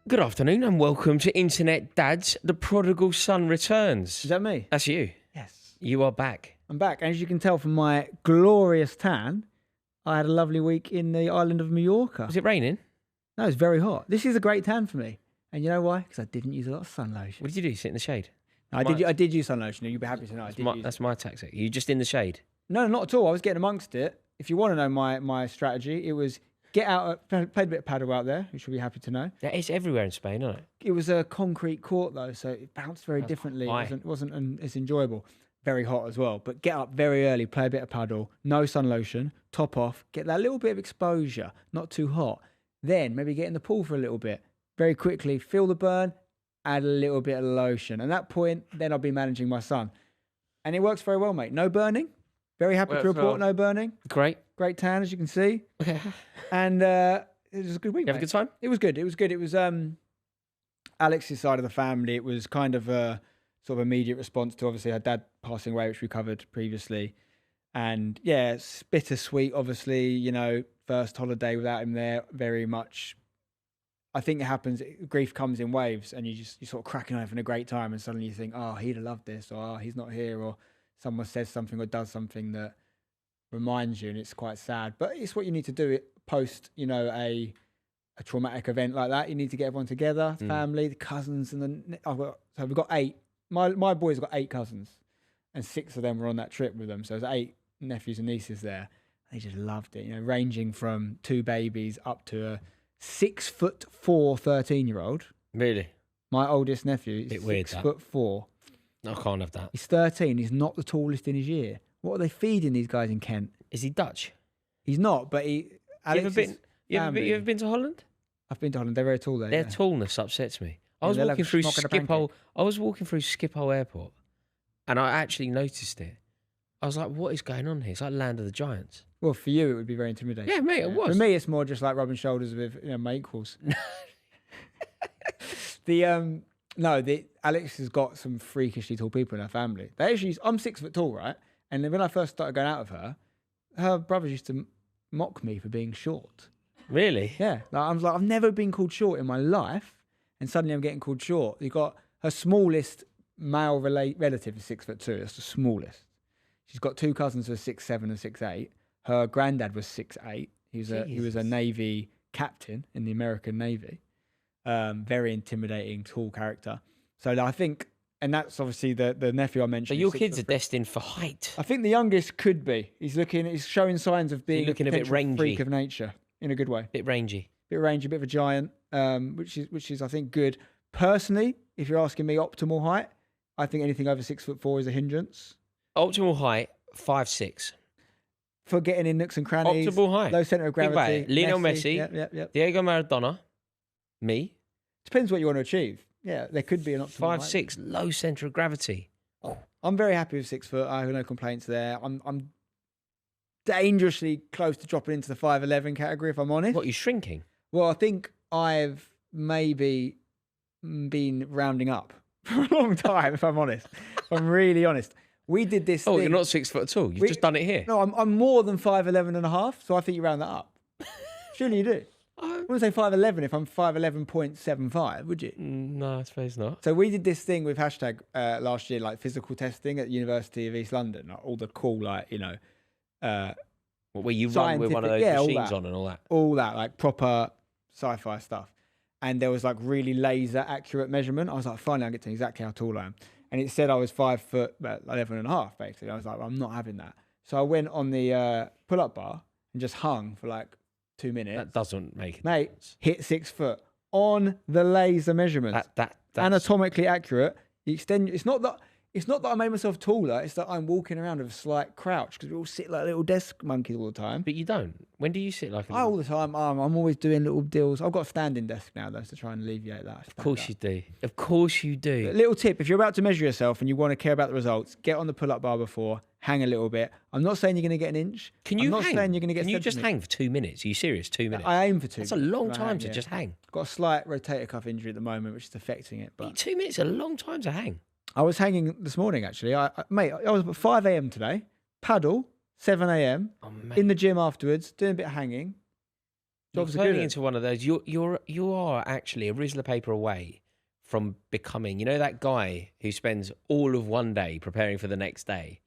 Good afternoon and welcome to Internet Dads. The prodigal son returns. Is that me? That's you. Yes. You are back. I'm back. And as you can tell from my glorious tan, I had a lovely week in the island of Mallorca. Was it raining? No, it's very hot. This is a great tan for me. And you know why? Because I didn't use a lot of sun lotion. What did you do? Sit in the shade? No, I did use sun lotion. You'll be happy to know. That's my tactic. You just in the shade? No, not at all. I was getting amongst it. If you want to know my strategy, it was get out, played a bit of paddle out there, which you'll be happy to know. Yeah, it's everywhere in Spain, isn't it? It was a concrete court though, so it bounced very differently. It wasn't as enjoyable. Very hot as well. But get up very early, play a bit of paddle, no sun lotion, top off, get that little bit of exposure, not too hot. Then maybe get in the pool for a little bit. Very quickly, feel the burn, add a little bit of lotion. At that point, then I'll be managing my son. And it works very well, mate. No burning. Very happy to report no burning. Great. Great tan, as you can see. And it was a good week, You have a good time? It was good. It was good. It was Alex's side of the family. It was kind of a sort of immediate response to obviously her dad passing away, which we covered previously. And yeah, it's bittersweet, obviously, you know, first holiday without him there, very much. I think it happens, grief comes in waves and you're sort of cracking on having a great time and suddenly you think, oh, he'd have loved this, or oh, he's not here, or someone says something or does something that reminds you, and it's quite sad. But it's what you need to do it post, you know, a traumatic event like that. You need to get everyone together, family, the cousins, and so we've got 8. My boys have got 8 cousins, and 6 of them were on that trip with them. So there's 8 nephews and nieces there. They just loved it, you know, ranging from 2 babies up to a 6'4" 13-year-old. Really? My oldest nephew is 6'4". I can't have that. He's 13. He's not the tallest in his year. What are they feeding these guys in Kent? Is he Dutch? He's not, but he. You ever been to Holland? I've been to Holland. They're very tall there. Their tallness upsets me. I was walking through Schiphol Airport, and I actually noticed it. I was like, "What is going on here? It's like Land of the Giants." Well, for you, it would be very intimidating. Yeah, mate, it was. For me, it's more just like rubbing shoulders with my equals. Alex has got some freakishly tall people in her family. I'm 6 foot tall, right? And then when I first started going out with her brothers used to mock me for being short. Really? Yeah. I was like, I've never been called short in my life, and suddenly I'm getting called short. You got her smallest male relative is 6'2". That's the smallest. She's got 2 cousins who are 6'7" and 6'8". Her granddad was 6'8". He was a Navy captain in the American Navy. Very intimidating, tall character. So I think, and that's obviously the nephew I mentioned. So your kids are destined for height. I think the youngest could be. He's showing signs of being looking a bit rangy, freak of nature in a good way. Bit rangy, a bit of a giant, which is I think good. Personally, if you're asking me optimal height, I think anything over 6'4" is a hindrance. Optimal height 5'6". For getting in nooks and crannies. Optimal height. Low centre of gravity. Lionel Messi. Yep. Diego Maradona. Me. Depends what you want to achieve. Yeah, there could be an optimal 5'6", low centre of gravity. Oh, I'm very happy with 6 foot. I have no complaints there. I'm dangerously close to dropping into the 5'11" category, if I'm honest. What, you shrinking? Well, I think I've maybe been rounding up for a long time, if I'm honest. If I'm really honest. We did this thing. You're not 6 foot at all. You've just done it here. No, I'm more than 5'11" and a half, so I think you round that up. Surely you do. I wouldn't say 5'11" if I'm 5'11.75, would you? No, I suppose not. So we did this thing with hashtag last year, like physical testing at the University of East London, like all the cool, like, you know, where you run with one of those machines on and all that. All that, like proper sci-fi stuff. And there was like really laser accurate measurement. I was like, finally, I get to exactly how tall I am. And it said I was 5 foot, 11 and a half, basically. I was like, well, I'm not having that. So I went on the pull-up bar and just hung for like 2 minutes. That doesn't make it. Mate, hit 6 foot on the laser measurement. That's anatomically accurate. You extend. It's not that I made myself taller. It's that I'm walking around with a slight crouch because we all sit like little desk monkeys all the time. But you don't. When do you sit like a all the time. I'm always doing little deals. I've got a standing desk now, though, to try and alleviate that. Of course you do. Of course you do. But little tip, if you're about to measure yourself and you want to care about the results, get on the pull-up bar before, hang a little bit. I'm not saying you're going to get an inch. Can you I'm hang? not saying you're going to get Can you just hang for 2 minutes? Are you serious? 2 minutes? I aim for 2 minutes. minutes. That's a long time to just hang. I've got a slight rotator cuff injury at the moment, which is affecting it. But 2 minutes is a long time to hang. I was hanging this morning, actually. I was at 5 a.m. today, paddle, 7 a.m. Oh, in the gym afterwards, doing a bit of hanging. You're Jobs are turning good. into one of those. You are actually a Rizzler paper away from becoming, that guy who spends all of one day preparing for the next day.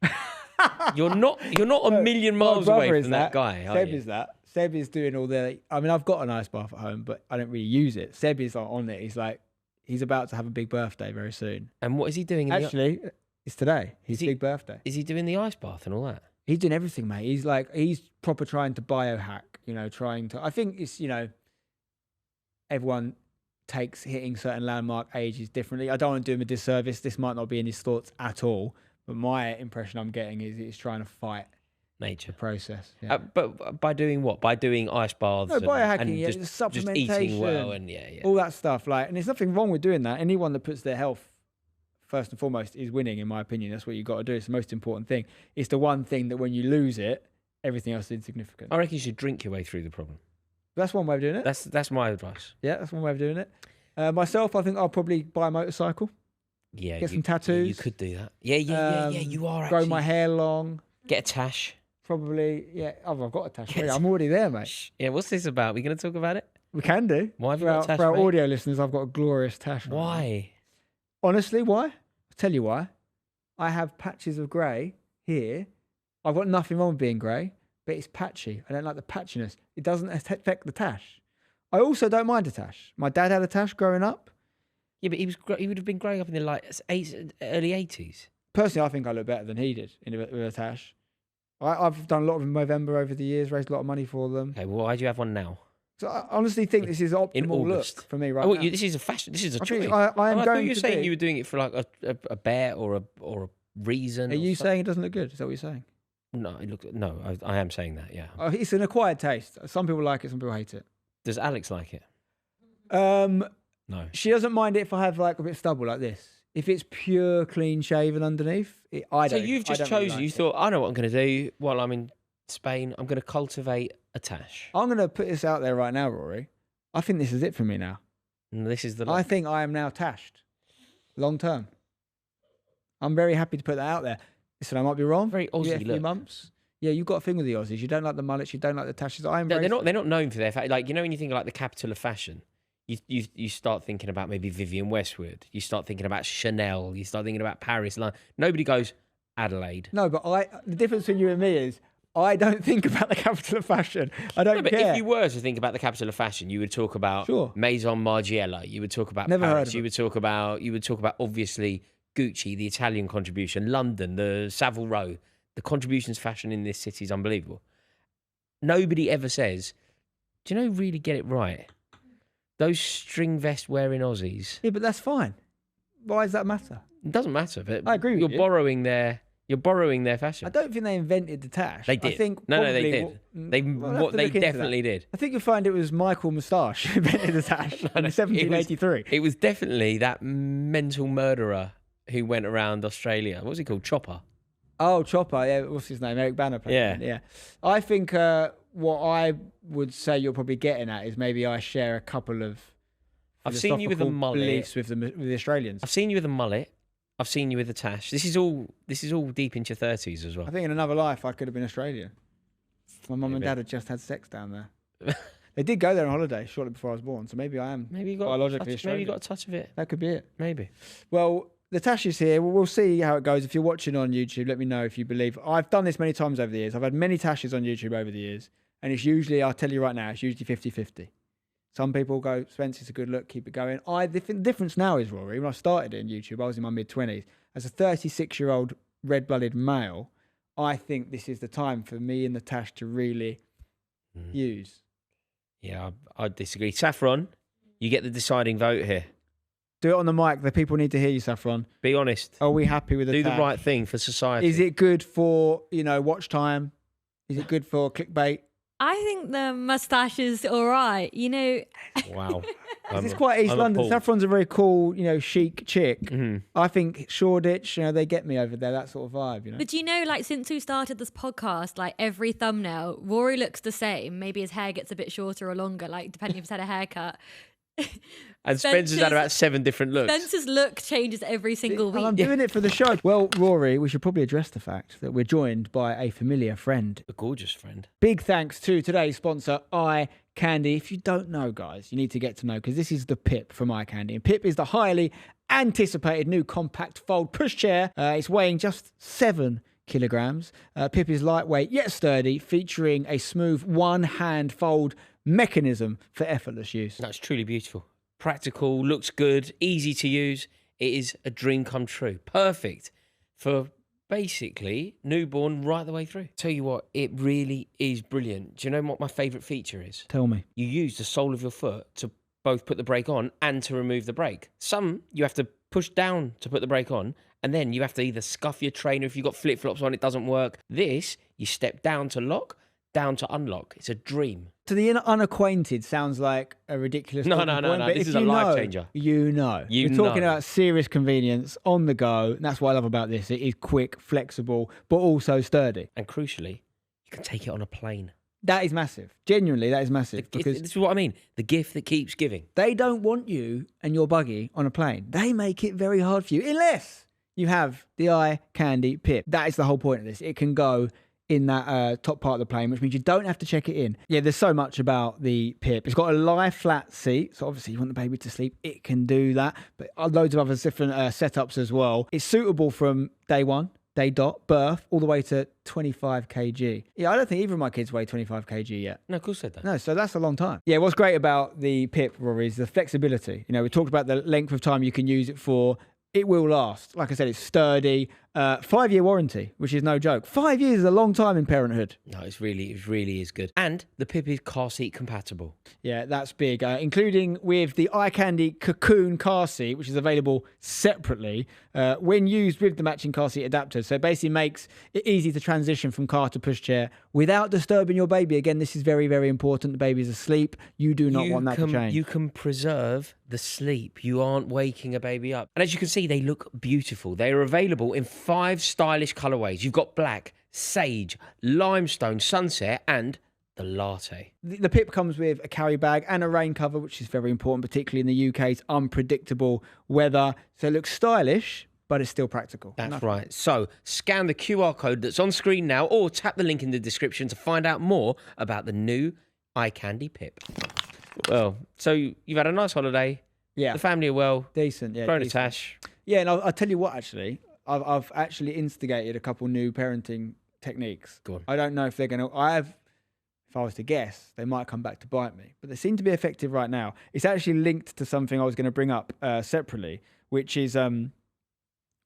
You're not a million miles away from that guy, are Seb you? is that. Seb is doing all the. I mean, I've got an ice bath at home, but I don't really use it. Seb is on it. He's about to have a big birthday very soon. And what is he doing? Actually, it's today. His big birthday. Is he doing the ice bath and all that? He's doing everything, mate. He's proper trying to biohack. I think it's everyone takes hitting certain landmark ages differently. I don't want to do him a disservice. This might not be in his thoughts at all, but my impression I'm getting is he's trying to fight nature process. Yeah. But by doing what? By doing ice baths? No, biohacking, and just just supplementation, eating well, and all that stuff. And there's nothing wrong with doing that. Anyone that puts their health first and foremost is winning, in my opinion. That's what you've got to do. It's the most important thing. It's the one thing that when you lose it, everything else is insignificant. I reckon you should drink your way through the problem. That's one way of doing it. That's my advice. Yeah, that's one way of doing it. Myself, I think I'll probably buy a motorcycle. Yeah, get some tattoos. You could do that. Yeah. You are grow actually. my hair long. Get a tash. Probably, yeah. Oh, I've got a tash. I'm already there, mate. Yeah, what's this about? We going to talk about it? We can do. Why have you got a tash, for our mate? audio listeners, I've got a glorious tash. Why? Honestly, why? I'll tell you why. I have patches of grey here. I've got nothing wrong with being grey, but it's patchy. I don't like the patchiness. It doesn't affect the tash. I also don't mind a tash. My dad had a tash growing up. Yeah, but he would have been growing up in the early 80s. Personally, I think I look better than he did with a tash. I've done a lot of Movember over the years, raised a lot of money for them. Okay, well, why do you have one now? So I honestly think this is optimal look for me right now. This is a fashion. This is a choice. I am I going thought you were to saying be. you were doing it for like a bet or a reason. Are you saying it doesn't look good? Is that what you're saying? No, I am saying that. Yeah. Oh, it's an acquired taste. Some people like it, some people hate it. Does Alex like it? No. She doesn't mind it if I have like a bit of stubble like this. If it's pure clean shaven underneath, I don't. So you've just chosen. You thought, I know what I'm going to do while I'm in Spain. I'm going to cultivate a tash. I'm going to put this out there right now, Rory. I think this is it for me now. And this is the. I think I am now tashed, long term. I'm very happy to put that out there. Listen, I might be wrong. Very Aussie a few months. Yeah, you've got a thing with the Aussies. You don't like the mullets. You don't like the tashes. They're not known for their like when you think of like the capital of fashion. You start thinking about maybe Vivienne Westwood. You start thinking about Chanel. You start thinking about Paris. Nobody goes Adelaide. No, but the difference between you and me is I don't think about the capital of fashion. I don't care. But if you were to think about the capital of fashion, you would talk about Maison Margiela. You would talk about Paris. You would talk about obviously Gucci, the Italian contribution, London, the Savile Row. The contributions to fashion in this city is unbelievable. Nobody ever says, do you know really get it right? Those string vest wearing Aussies. Yeah, but that's fine. Why does that matter? It doesn't matter. But I agree with you. You're borrowing their fashion. I don't think they invented the tash. They did. I think no, they did. They definitely did. I think you'll find it was Michael Moustache who invented the tash in 1783. It was definitely that mental murderer who went around Australia. What was he called? Chopper. Oh, Chopper. Yeah, what's his name? Eric Banner. Yeah. I think what I would say you're probably getting at is maybe I share a couple of. I've seen you with a mullet. Beliefs with the Australians. I've seen you with a mullet. I've seen you with a tash. This is all deep into your 30s as well. I think in another life I could have been Australian. My mum and dad had just had sex down there. They did go there on holiday shortly before I was born, so maybe I am biologically Australian. Maybe you got a touch of it. That could be it. Maybe. Well, the tash is here. We'll see how it goes. If you're watching on YouTube, let me know if you believe. I've done this many times over the years. I've had many tashes on YouTube over the years, and it's usually, I'll tell you right now, it's usually 50-50. Some people go, Spence, it's a good look, keep it going. The difference now is, Rory, when I started in YouTube, I was in my mid-20s. As a 36-year-old red-blooded male, I think this is the time for me and the tash to really use. Yeah, I disagree. Saffron, you get the deciding vote here. Do it on the mic. The people need to hear you, Saffron. Be honest. Are we happy with the Do tash? the right thing for society. Is it good for, watch time? Is it good for clickbait? I think the moustache is all right. Wow. It's quite East London. appalled. Saffron's a very cool, chic chick. Mm-hmm. I think Shoreditch, they get me over there, that sort of vibe, But since we started this podcast, every thumbnail, Rory looks the same. Maybe his hair gets a bit shorter or longer, depending if he's had a haircut. And Spencer's had about 7 different looks. Spencer's look changes every single week. And I'm doing it for the show. Well, Rory, we should probably address the fact that we're joined by a familiar friend. A gorgeous friend. Big thanks to today's sponsor, iCandy. If you don't know, guys, you need to get to know, because this is the Pip from iCandy. And Pip is the highly anticipated new compact fold pushchair. It's weighing just 7 kilograms. Pip is lightweight yet sturdy, featuring a smooth one-hand fold mechanism for effortless use. That's truly beautiful. Practical, looks good, easy to use. It is a dream come true. Perfect for basically newborn right the way through. Tell you what, it really is brilliant. Do you know what my favourite feature is? Tell me. You use the sole of your foot to both put the brake on and to remove the brake. Some you have to push down to put the brake on, and then you have to either scuff your trainer. If you've got flip-flops on, it doesn't work. This, you step down to lock, down to unlock. It's a dream. To the unacquainted, sounds like a ridiculous... No. This is a life changer. You know. You're talking about serious convenience, on the go. And that's what I love about this. It is quick, flexible, but also sturdy. And crucially, you can take it on a plane. That is massive. Genuinely, that is massive. Because this is what I mean. The gift that keeps giving. They don't want you and your buggy on a plane. They make it very hard for you, unless you have the iCandy Pip. That is the whole point of this. It can go in that top part of the plane, which means you don't have to check it in. Yeah, there's so much about the Pip. It's got a lie flat seat, so obviously you want the baby to sleep, it can do that, but loads of other different setups as well. It's suitable from day one, day dot, birth, all the way to 25 kg. Yeah, I don't think either of my kids weigh 25 kg yet. No, of course they don't. No, so that's a long time. Yeah, what's great about the Pip, Rory, is the flexibility. You know, we talked about the length of time you can use it for. It will last. Like I said, it's sturdy. 5-year warranty, which is no joke. 5 years is a long time in parenthood. No, it really is good. And the Pip is car seat compatible. Yeah, that's big. Including with the iCandy Cocoon car seat, which is available separately when used with the matching car seat adapter. So it basically makes it easy to transition from car to pushchair without disturbing your baby. Again, this is very, very important. The baby is asleep. You do not want that to change. You can preserve the sleep. You aren't waking a baby up. And as you can see, they look beautiful. They are available in 5 stylish colorways. You've got black, sage, limestone, sunset, and the latte. The Pip comes with a carry bag and a rain cover, which is very important, particularly in the UK's unpredictable weather. So it looks stylish, but it's still practical. That's right. So scan the QR code that's on screen now, or tap the link in the description to find out more about the new iCandy Pip. Well, so you've had a nice holiday. Yeah. The family are well. Decent, yeah. Thrown a tash. Yeah, and I'll tell you what, actually, I've actually instigated a couple new parenting techniques. Go on. I don't know if they're going to... If I was to guess, they might come back to bite me. But they seem to be effective right now. It's actually linked to something I was going to bring up separately, which is one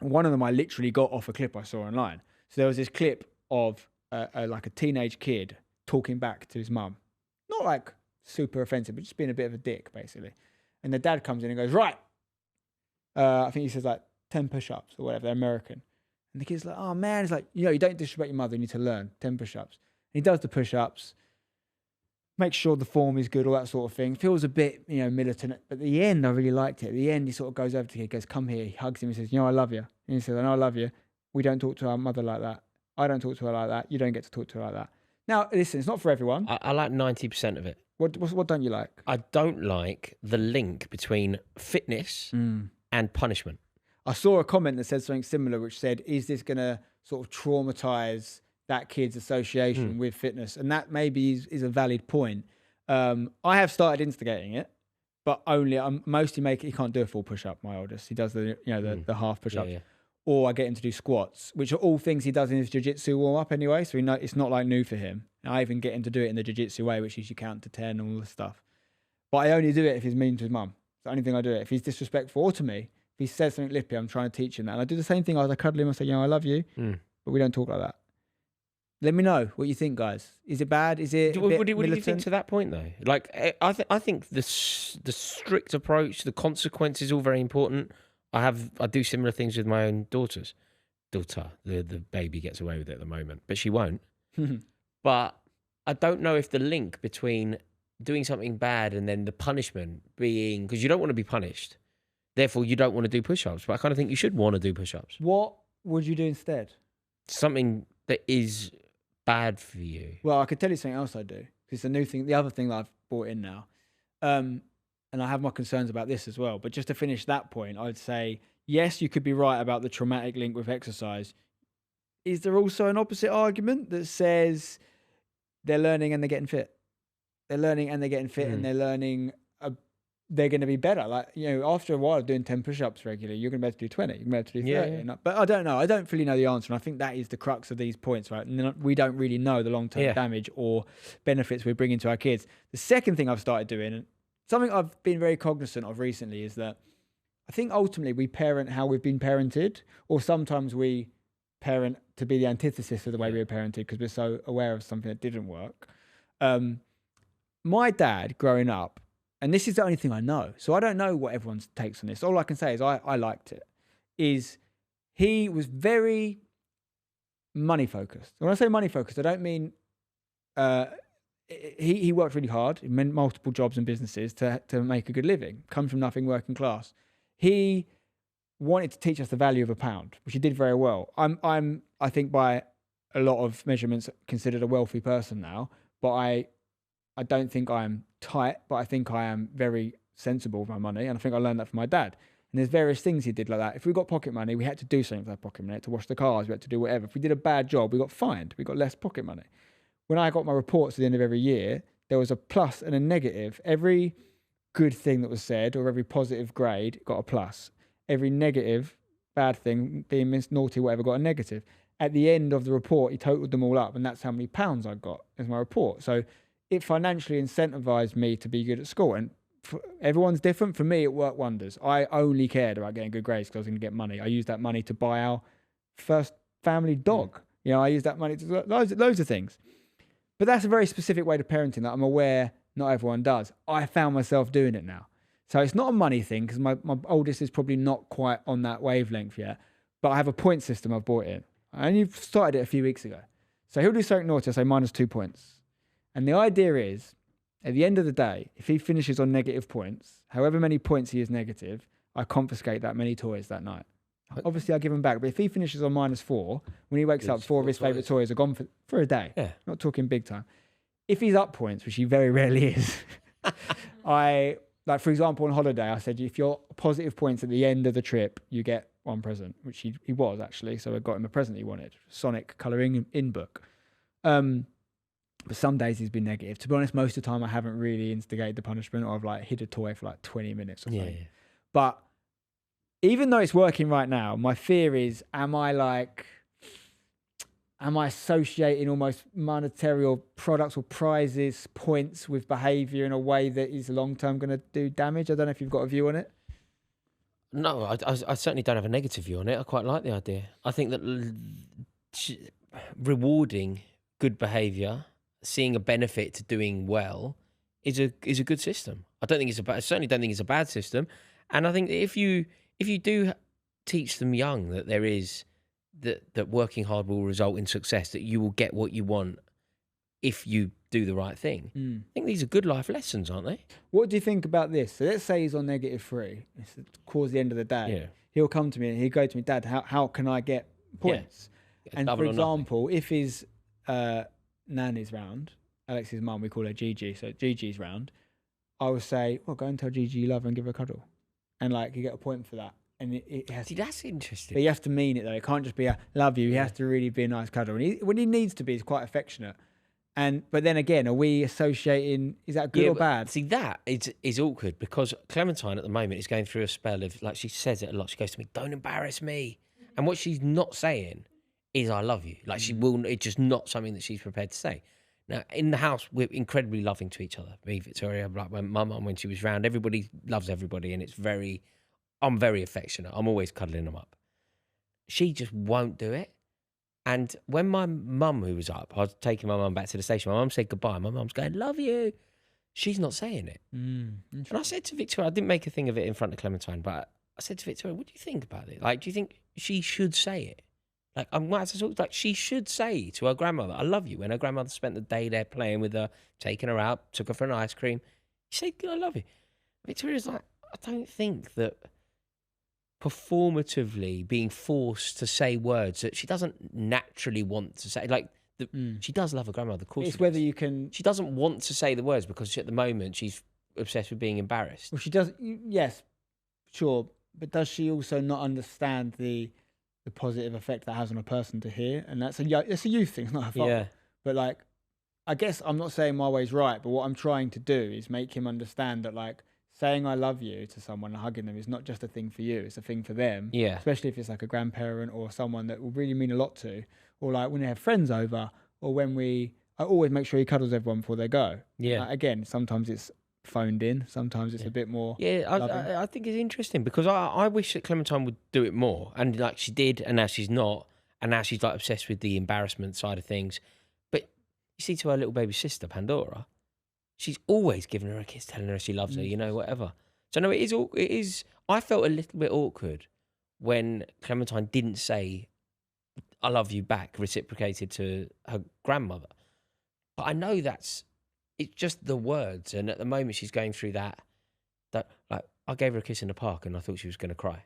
of them I literally got off a clip I saw online. So there was this clip of like a teenage kid talking back to his mum. Not like super offensive, but just being a bit of a dick, basically. And the dad comes in and goes, right. I think he says like 10 push-ups or whatever. They're American. And the kid's like, oh man, it's like, you don't disrespect your mother. You need to learn 10 push-ups. And he does the push-ups, makes sure the form is good, all that sort of thing. Feels a bit, militant. But at the end, I really liked it. At the end, he sort of goes over to the kid, goes, come here. He hugs him and says, I love you. And he says, I know I love you. We don't talk to our mother like that. I don't talk to her like that. You don't get to talk to her like that. Now, listen, it's not for everyone. I like 90% of it. What don't you like? I don't like the link between fitness and punishment. I saw a comment that said something similar, which said, is this going to sort of traumatize that kid's association with fitness? And that maybe is a valid point. I have started instigating it, but I'm mostly making... He can't do a full push-up, my oldest. He does the half push-ups. Yeah. Or I get him to do squats, which are all things he does in his jiu-jitsu warm-up anyway, so it's not like new for him. And I even get him to do it in the jiu-jitsu way, which is you count to 10 and all this stuff. But I only do it if he's mean to his mum. It's the only thing I do it. If he's disrespectful, or to me, if he says something lippy, I'm trying to teach him that. And I do the same thing. I cuddle him, I say, I love you, but we don't talk like that. Let me know what you think, guys. Is it bad? Is it what do you think to that point, though? Like, I think the strict approach, the consequences, all very important. I do similar things with my own daughter. The baby gets away with it at the moment, but she won't. But I don't know if the link between doing something bad and then the punishment being, because you don't want to be punished, therefore you don't want to do push-ups. But I kind of think you should want to do push-ups. What would you do instead? Something that is bad for you. Well, I could tell you something else I do. It's a new thing, the other thing that I've brought in now. And and I have my concerns about this as well. But just to finish that point, I'd say, yes, you could be right about the traumatic link with exercise. Is there also an opposite argument that says they're learning and they're getting fit? They're learning and they're getting fit, and they're learning, they're going to be better. Like, after a while of doing 10 push-ups regularly, you're going to be able to do 20, you're going to be able to do 30. Yeah. But I don't know. I don't really know the answer. And I think that is the crux of these points, right? And we don't really know the long-term damage or benefits we're bringing to our kids. The second thing I've started doing, and something I've been very cognizant of recently, is that I think ultimately we parent how we've been parented, or sometimes we parent to be the antithesis of the way we were parented because we're so aware of something that didn't work. My dad growing up, and this is the only thing I know, so I don't know what everyone's takes on this. All I can say is I liked it, is he was very money focused. When I say money focused, I don't mean he worked really hard. He meant multiple jobs and businesses to make a good living, come from nothing, working class. He wanted to teach us the value of a pound, which he did very well. I think by a lot of measurements considered a wealthy person now, but I don't think I'm tight, but I think I am very sensible with my money. And I think I learned that from my dad. And there's various things he did like that. If we got pocket money, we had to do something with that pocket money. We had to wash the cars, we had to do whatever. If we did a bad job, we got fined. We got less pocket money. When I got my reports at the end of every year, there was a plus and a negative. Every good thing that was said or every positive grade got a plus. Every negative, bad thing, being naughty, whatever, got a negative. At the end of the report, he totaled them all up, and that's how many pounds I got as my report. So it financially incentivized me to be good at school. And everyone's different. For me, it worked wonders. I only cared about getting good grades because I was going to get money. I used that money to buy our first family dog. I used that money to loads of things. But that's a very specific way to parenting that I'm aware not everyone does. I found myself doing it now. So it's not a money thing because my oldest is probably not quite on that wavelength yet. But I have a point system I've brought in. I only started it a few weeks ago. So he'll do something naughty, I say -2 points. And the idea is, at the end of the day, if he finishes on negative points, however many points he is negative, I confiscate that many toys that night. Obviously, I give him back. But if he finishes on -4, when he wakes up, 4 of his favourite toys are gone for a day. Yeah. Not talking big time. If he's up points, which he very rarely is, for example, on holiday, I said, if you're positive points at the end of the trip, you get one present, which he was actually. So I got him a present he wanted, Sonic colouring in book. But some days he's been negative. To be honest, most of the time I haven't really instigated the punishment, or I've hid a toy for 20 minutes or something. Yeah. But even though it's working right now, my fear is, am I associating almost monetary or products or prizes, points with behaviour in a way that is long-term going to do damage? I don't know if you've got a view on it. No, I certainly don't have a negative view on it. I quite like the idea. I think that rewarding good behaviour, seeing a benefit to doing well, is a good system. I certainly don't think it's a bad system. And I think that if you do teach them young that there is that working hard will result in success, that you will get what you want if you do the right thing. I think these are good life lessons, aren't they? What do you think about this? So let's say he's on -3. It's towards the end of the day. Yeah. He'll come to me and he'll go to me, Dad, how can I get points? Yeah. And for example, if his nan is round, Alex's mum, we call her Gigi, so Gigi's round, I will say, well, go and tell Gigi you love her and give her a cuddle. And you get a point for that. And it has that's interesting. But you have to mean it though. It can't just be a love you. He has to really be a nice cuddle. And when he needs to be, he's quite affectionate. But then again, are we associating, is that good or bad? See, that is awkward because Clementine at the moment is going through a spell of, she says it a lot. She goes to me, don't embarrass me. And what she's not saying is I love you. It's just not something that she's prepared to say. Now, in the house, we're incredibly loving to each other. Me, Victoria, when my mum, when she was round, everybody loves everybody, and I'm very affectionate. I'm always cuddling them up. She just won't do it. And when my mum, who was up, I was taking my mum back to the station, my mum said goodbye. My mum's going, love you. She's not saying it. And I said to Victoria, I didn't make a thing of it in front of Clementine, but I said to Victoria, what do you think about it? Do you think she should say it? She should say to her grandmother, I love you. When her grandmother spent the day there playing with her, taking her out, took her for an ice cream, she said, I love you. Victoria's I don't think that performatively being forced to say words that she doesn't naturally want to say, she does love her grandmother, of course. It's whether you can... She doesn't want to say the words because at the moment she's obsessed with being embarrassed. Well, she does. Yes, sure. But does she also not understand the positive effect that has on a person to hear? And it's a youth thing. It's not her fault. Yeah. But like, I guess I'm not saying my way's right, but what I'm trying to do is make him understand that like saying I love you to someone and hugging them is not just a thing for you, it's a thing for them. Yeah. Especially if it's like a grandparent or someone that will really mean a lot to, or like when they have friends over, or when I always make sure he cuddles everyone before they go. Yeah. Again, sometimes it's phoned in, sometimes it's a bit more. Yeah, I think it's interesting because I wish that Clementine would do it more, and like she did, and now she's not, and now she's like obsessed with the embarrassment side of things. But you see, to her little baby sister Pandora, she's always giving her a kiss, telling her she loves her, you know, whatever. So no, it is. I felt a little bit awkward when Clementine didn't say "I love you" back, reciprocated to her grandmother. But I know it's just the words, and at the moment she's going through that like I gave her a kiss in the park, and I thought she was going to cry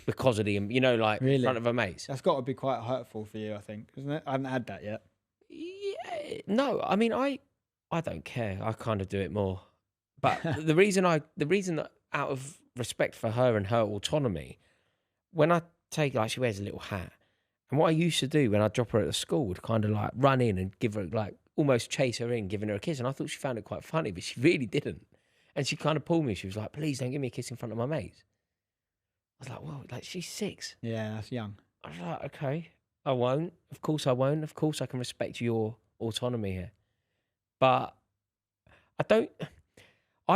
because of the, you know, like Really? in front of her mates. That's got to be quite hurtful for you, I think, isn't it? I haven't had that yet. Yeah, no, I mean I don't care. I kind of do it more, but the reason that out of respect for her and her autonomy, when I take, like, she wears a little hat, and what I used to do when I drop her at the school would kind of like run in and give her, like, almost chase her in, giving her a kiss, and I thought she found it quite funny, but she really didn't. And she kind of pulled me. She was like, "Please don't give me a kiss in front of my mates." I was like, "Whoa, like she's 6." Yeah, that's young. I was like, "Okay, I won't. Of course I won't. Of course I can respect your autonomy here." But I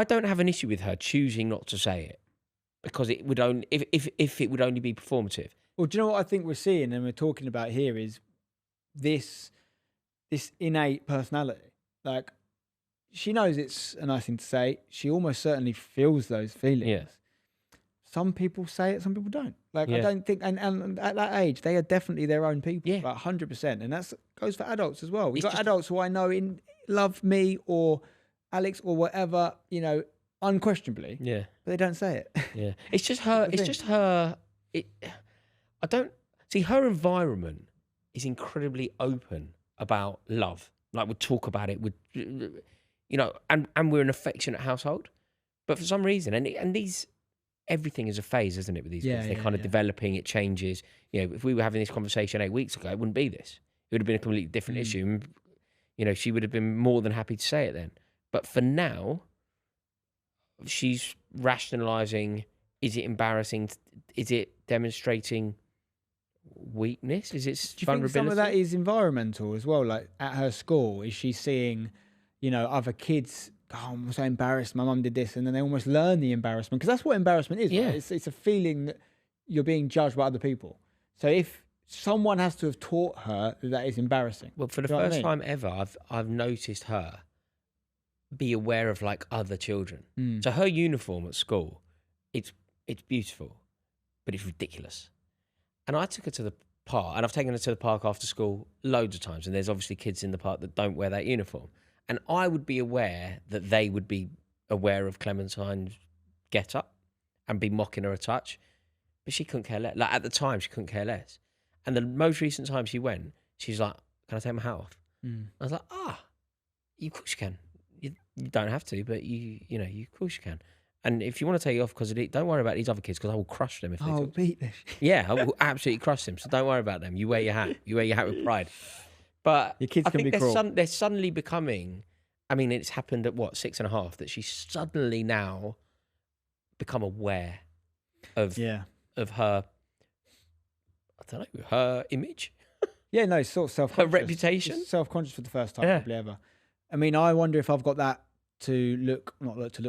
don't have an issue with her choosing not to say it, because it would only, if it would only be performative. Well, do you know what I think we're seeing and we're talking about here is this innate personality. Like, she knows it's a nice thing to say. She almost certainly feels those feelings. Yeah. Some people say it, some people don't. Like, Yeah. I don't think, and at that age, they are definitely their own people. Yeah. Like 100%. And that goes for adults as well. We've got It's just- adults who I know love me or Alex or whatever, you know, unquestionably. Yeah. But they don't say it. Yeah. It's just her. It's just her. I don't see, her environment is incredibly open about love. Like, we'd talk about it. You know, and we're an affectionate household. But for some reason, and these, everything is a phase, isn't it? With these kids, they're kind of developing. It changes. You know, if we were having this conversation 8 weeks ago, it wouldn't be this. It would have been a completely different issue. And, you know, she would have been more than happy to say it then. But for now, she's rationalising. Is it embarrassing? Is it demonstrating weakness? Is it vulnerability? Do you think some of that is environmental as well? Like, at her school, is she seeing, you know, other kids, "Oh, I'm so embarrassed, my mum did this," and then they almost learn the embarrassment, because that's what embarrassment is. Yeah. Right? It's a feeling that you're being judged by other people. So if someone has to have taught her that is embarrassing. Well, for the first time ever, I've noticed her be aware of, like, other children. So her uniform at school, it's beautiful, but it's ridiculous. And I took her to the park, and I've taken her to the park after school loads of times, and there's obviously kids in the park that don't wear that uniform. And I would be aware that they would be aware of Clementine's get-up and be mocking her a touch, but she couldn't care less. Like, at the time, she couldn't care less. And the most recent time she went, she's like, "Can I take my hat off?" I was like, of course you can. You don't have to, but you know, of course you can. And if you want to take it off because of it, don't worry about these other kids, because I will crush them if they do. Beat this. Yeah, I will absolutely crush them. So don't worry about them. You wear your hat. You wear your hat with pride. But Your kids I can think be cruel. they're suddenly becoming, I mean, it's happened at 6.5, that she's suddenly now become aware of her, I don't know, her image. Yeah, no, it's sort of self-conscious. Her reputation. She's self-conscious for the first time probably ever. I mean, I wonder if I've got that to look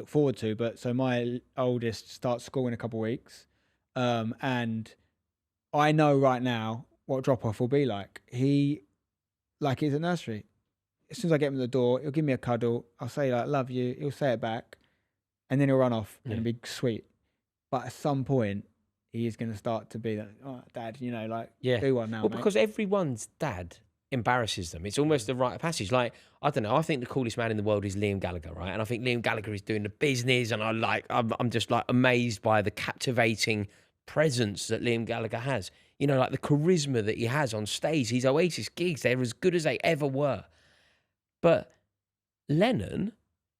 forward to, but so my oldest starts school in a couple of weeks, and I know right now what drop-off will be like. He's at nursery. As soon as I get him at the door, he'll give me a cuddle. I'll say, like, "Love you." He'll say it back, and then he'll run off and be sweet. But at some point, he is going to start to be like, "Oh, Dad, you know, like, do one now." Well, mate. because everyone's dad embarrasses them. It's almost the rite of passage. Like, I don't know, I think the coolest man in the world is Liam Gallagher, right? And I think Liam Gallagher is doing the business, and I'm just, like, amazed by the captivating presence that Liam Gallagher has. You know, like, the charisma that he has on stage. His Oasis gigs, they're as good as they ever were. But Lennon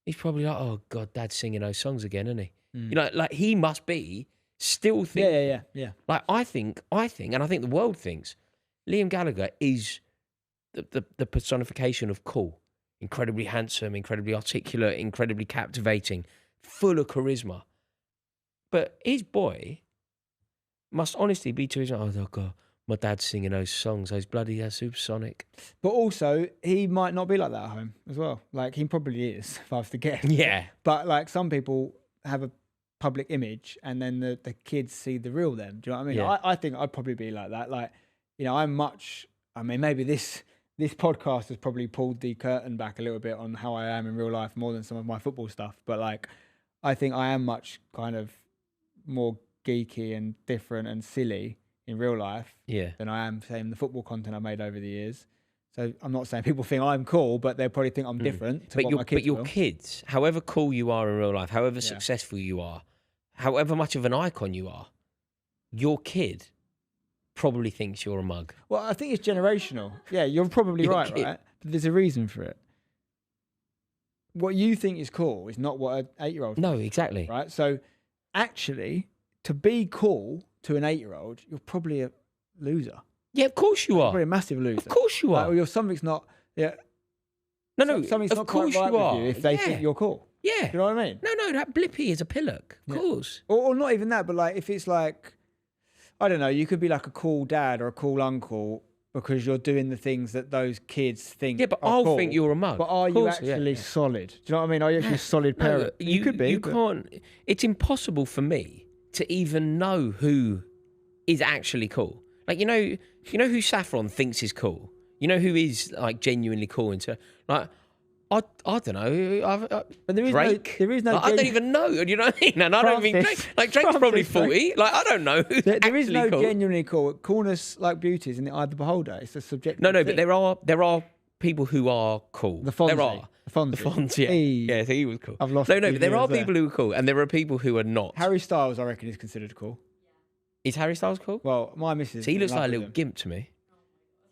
he's probably like, oh God, Dad's singing those songs again, isn't he? You know, like he must be still thinking. Yeah. Like I think, and I think the world thinks Liam Gallagher is the personification of cool, incredibly handsome, incredibly articulate, incredibly captivating, full of charisma. But his boy must honestly be to his, oh God, my dad's singing those songs, those bloody supersonic. But also, he might not be like that at home as well. Like, he probably is, if I was to guess. Yeah. But, like, some people have a public image and then the kids see the real them. Do you know what I mean? Yeah. I think I'd probably be like that. Like, you know, maybe this podcast has probably pulled the curtain back a little bit on how I am in real life more than some of my football stuff. But, like, I think I am much kind of more geeky and different and silly in real life than I am saying the football content I made over the years. So I'm not saying people think I'm cool, but they probably think I'm different to what my kids will. Kids, however cool you are in real life, however successful you are, however much of an icon you are, your kid probably thinks you're a mug. Well, I think it's generational. Yeah, you're probably right? But there's a reason for it. What you think is cool is not what an 8-year-old No, exactly. Right? So actually, to be cool to an 8-year-old, you're probably a loser. Yeah, of course you are. Probably a massive loser. Of course you are. Like, or something's not. Yeah. No. Something's of not course quite right you are. with you if they think you're cool. Yeah. Do you know what I mean? No, that blippy is a pillock. Of course. Or not even that, but like if it's like, I don't know, you could be like a cool dad or a cool uncle because you're doing the things that those kids think. Yeah, but are I'll cool. think you're a mug. But are you actually solid? Do you know what I mean? Are you actually a solid parent? No, you could be. You can't. It's impossible for me to even know who is actually cool. Like, you know who Saffron thinks is cool? You know who is like genuinely cool into like I don't know. But there is Drake. There is no. Like, I don't even know. Do you know what I mean? And I don't mean Drake. Like Drake's probably 40. Like I don't know. There is no cool. genuinely cool. Coolness, like beauty, is in the eye of the beholder. It's a subjective. No, thing. but there are people who are cool. The Fonzie. There are. The Fonzie. Yeah, he was cool. I've lost. No, but there are people who are cool, and there are people who are not. Harry Styles, I reckon, is considered cool. Is Harry Styles cool? Well, my missus. So he looks like a little gimp to me.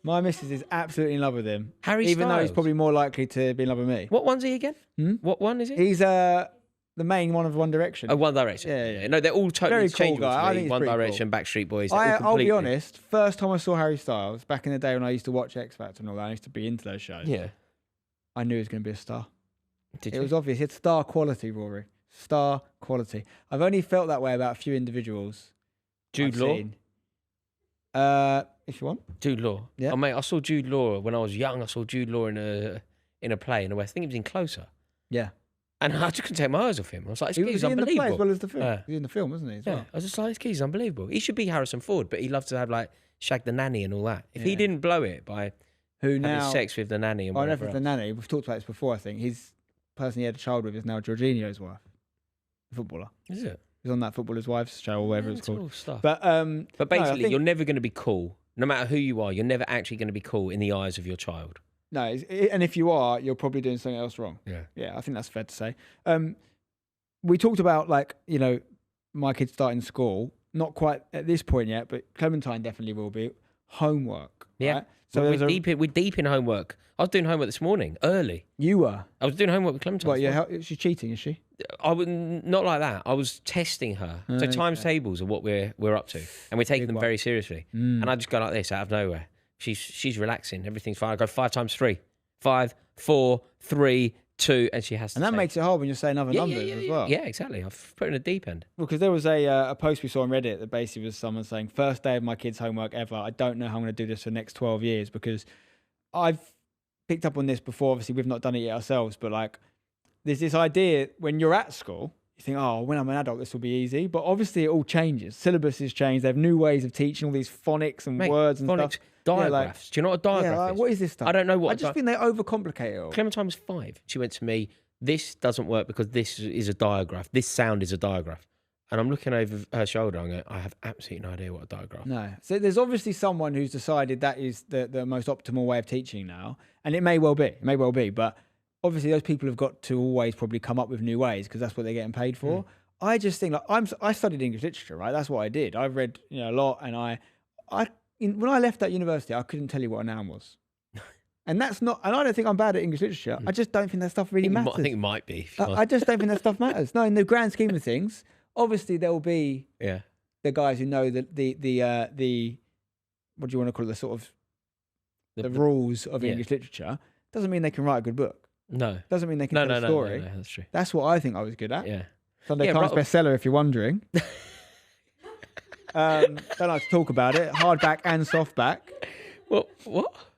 My missus is absolutely in love with him. Even though he's probably more likely to be in love with me. What one's he again? What one is he? He's the main one of One Direction. Oh, One Direction. Yeah. No, they're all totally very cool changeable guy. to me. One Direction, cool. Backstreet Boys. I'll be honest. First time I saw Harry Styles, back in the day when I used to watch X Factor and all that, I used to be into those shows. Yeah. I knew he was going to be a star. It was obvious. He had star quality, Rory. Star quality. I've only felt that way about a few individuals. Jude Law. If you want. Jude Law. Yeah. Oh, mate, I saw Jude Law when I was young. I saw Jude Law in a play in the West. I think he was in Closer. Yeah. And I just couldn't take my eyes off him. I was like, this kid's in unbelievable. the play as well as the film. He's in the film, wasn't he? Yeah. I was just like, this kid's unbelievable. He should be Harrison Ford, but he loves to have like Shag the Nanny and all that. If he didn't blow it by having sex with the nanny and whatever. I know the nanny. We've talked about this before, I think. His person he had a child with is now Jorginho's wife. The footballer. Is it? He's on that Footballer's Wives show or whatever it's called. All stuff. But basically, you're never going to be cool. No matter who you are, you're never actually going to be cool in the eyes of your child. No, and if you are, you're probably doing something else wrong. Yeah, I think that's fair to say. We talked about my kids starting school. Not quite at this point yet, but Clementine definitely will be. Homework. Yeah. Right? So we're deep in homework. I was doing homework this morning, early. You were? I was doing homework with Clementine. What, yeah, is she cheating, is she? I would not like that. I was testing her. So times tables are what we're up to, and we're taking them very seriously. And I just go like this out of nowhere. She's relaxing. Everything's fine. I go 5 times 3. 5, 4, 3, 2, and she has to. And that makes it hard when you're saying other numbers as well. Yeah, exactly. I've put her in a deep end. Well, because there was a post we saw on Reddit that basically was someone saying, first day of my kids' homework ever. I don't know how I'm going to do this for the next 12 years because I've picked up on this before. Obviously, we've not done it yet ourselves, but there's this idea when you're at school, you think, oh, when I'm an adult, this will be easy. But obviously, it all changes. Syllabuses change. They have new ways of teaching all these phonics and words and stuff. Diagraphs. Do you know what a diagraph is? What is this stuff? I don't know what. I just think they overcomplicate it all. Clementine was 5. She went to me, this doesn't work because this is a diagraph. This sound is a diagraph. And I'm looking over her shoulder and going, I have absolutely no idea what a diagraph. No. So there's obviously someone who's decided that is the most optimal way of teaching now. And it may well be. But obviously those people have got to always probably come up with new ways because that's what they're getting paid for. I just think I studied English literature, right? That's what I did. I've read a lot, and when I left that university, I couldn't tell you what a noun was. And that's not, and I don't think I'm bad at English literature. I just don't think that stuff really matters. I think it might be. I just don't think that stuff matters. No, in the grand scheme of things, obviously there will be the guys who know that the what do you want to call it, the sort of the rules of English literature. Doesn't mean they can write a good book. No. Doesn't mean they can tell a story. No, that's true. That's what I think I was good at. Yeah. Sunday Times bestseller, if you're wondering. Don't like to talk about it. Hardback and softback. What?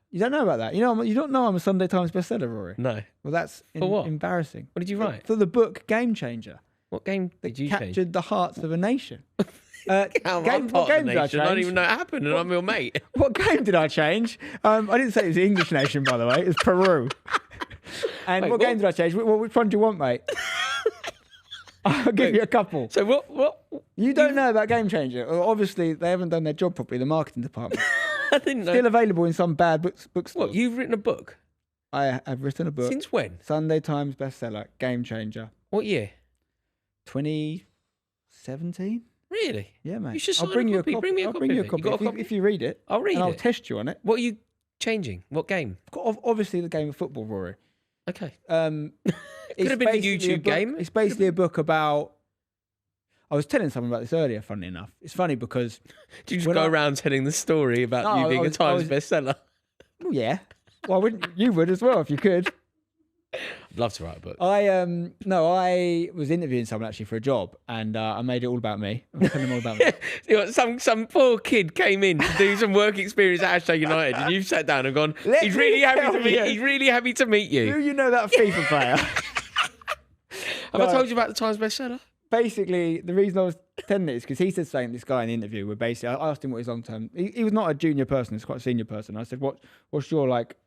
You don't know about that? You don't know I'm a Sunday Times bestseller, Rory? No. Well, that's embarrassing. What did you write? For the book Game Changer. What game did you change? Captured the hearts of a nation. I'm part of the nation. I don't even know it happened, and I'm your mate. What game did I change? I didn't say it was the English nation, by the way. It was Peru. And Wait, what game did I change? Which one do you want, mate? I'll give you a couple. So what? You don't know about Game Changer. Well, obviously, they haven't done their job properly, the marketing department. I didn't know. Still available in some bad bookstores. What, you've written a book? I have written a book. Since when? Sunday Times bestseller, Game Changer. What year? 2017. Really? Yeah, mate. You should sign a copy. Bring me a copy. You got a copy? If you read it, I'll read it. I'll test you on it. What are you changing? What game? Obviously, the game of football, Rory. Okay. Could have been a YouTube game. It's basically a book about. I was telling someone about this earlier, funnily enough. It's funny because... Do you just go around telling the story about you being a Times bestseller? Well, yeah. Well, you would as well if you could. I'd love to write a book. I was interviewing someone actually for a job, and I made it all about me. I was telling them all about me. You know, some poor kid came in to do some work experience at #United, and you've sat down and gone, he's really happy to meet you. Do you know that FIFA player? Have I told you about the Times bestseller? Basically, the reason I was telling it is because he said something, this guy in the interview, where basically I asked him what his long-term... He was not a junior person, he's quite a senior person. I said, what's your, like...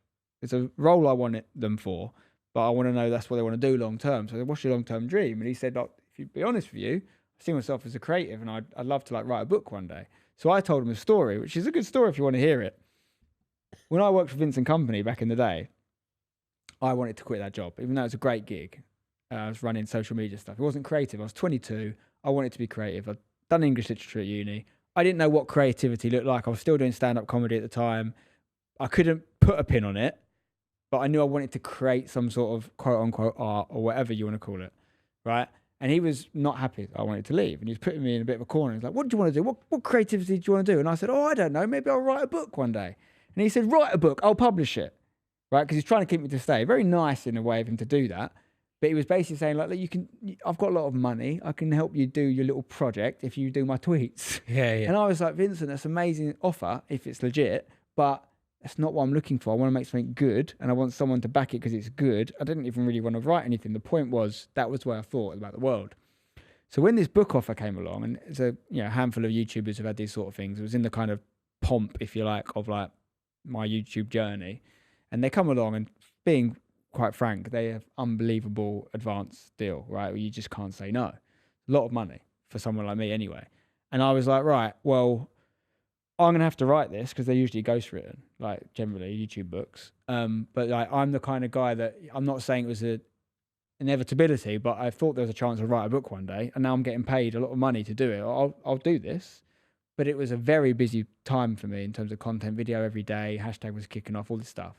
It's a role I want them for, but I want to know that's what they want to do long-term. So I said, what's your long-term dream? And he said, if you be honest with you, I see myself as a creative and I'd love to write a book one day. So I told him a story, which is a good story if you want to hear it. When I worked for Vincent Company back in the day, I wanted to quit that job, even though it was a great gig. I was running social media stuff. It wasn't creative. I was 22. I wanted to be creative. I'd done English literature at uni. I didn't know what creativity looked like. I was still doing stand-up comedy at the time. I couldn't put a pin on it, but I knew I wanted to create some sort of quote-unquote art or whatever you want to call it, right? And he was not happy that I wanted to leave. And he was putting me in a bit of a corner. He's like, what do you want to do? What creativity do you want to do? And I said, I don't know. Maybe I'll write a book one day. And he said, write a book. I'll publish it, right? Because he's trying to keep me to stay. Very nice in a way of him to do that. But he was basically saying, like, I've got a lot of money. I can help you do your little project if you do my tweets. Yeah. And I was like, Vincent, that's an amazing offer if it's legit, but that's not what I'm looking for. I want to make something good, and I want someone to back it because it's good. I didn't even really want to write anything. The point was, that was the way I thought about the world. So when this book offer came along, and it's a handful of YouTubers have had these sort of things. It was in the kind of pomp, if you like, of like my YouTube journey. And they come along, and being quite frank, they have unbelievable advance deal, right? Where you just can't say no. A lot of money for someone like me anyway. And I was like, right, well, I'm going to have to write this because they're usually ghostwritten, like generally YouTube books. But like, I'm the kind of guy that, I'm not saying it was an inevitability, but I thought there was a chance to write a book one day, and now I'm getting paid a lot of money to do it. I'll do this. But it was a very busy time for me in terms of content, video every day, hashtag was kicking off, all this stuff.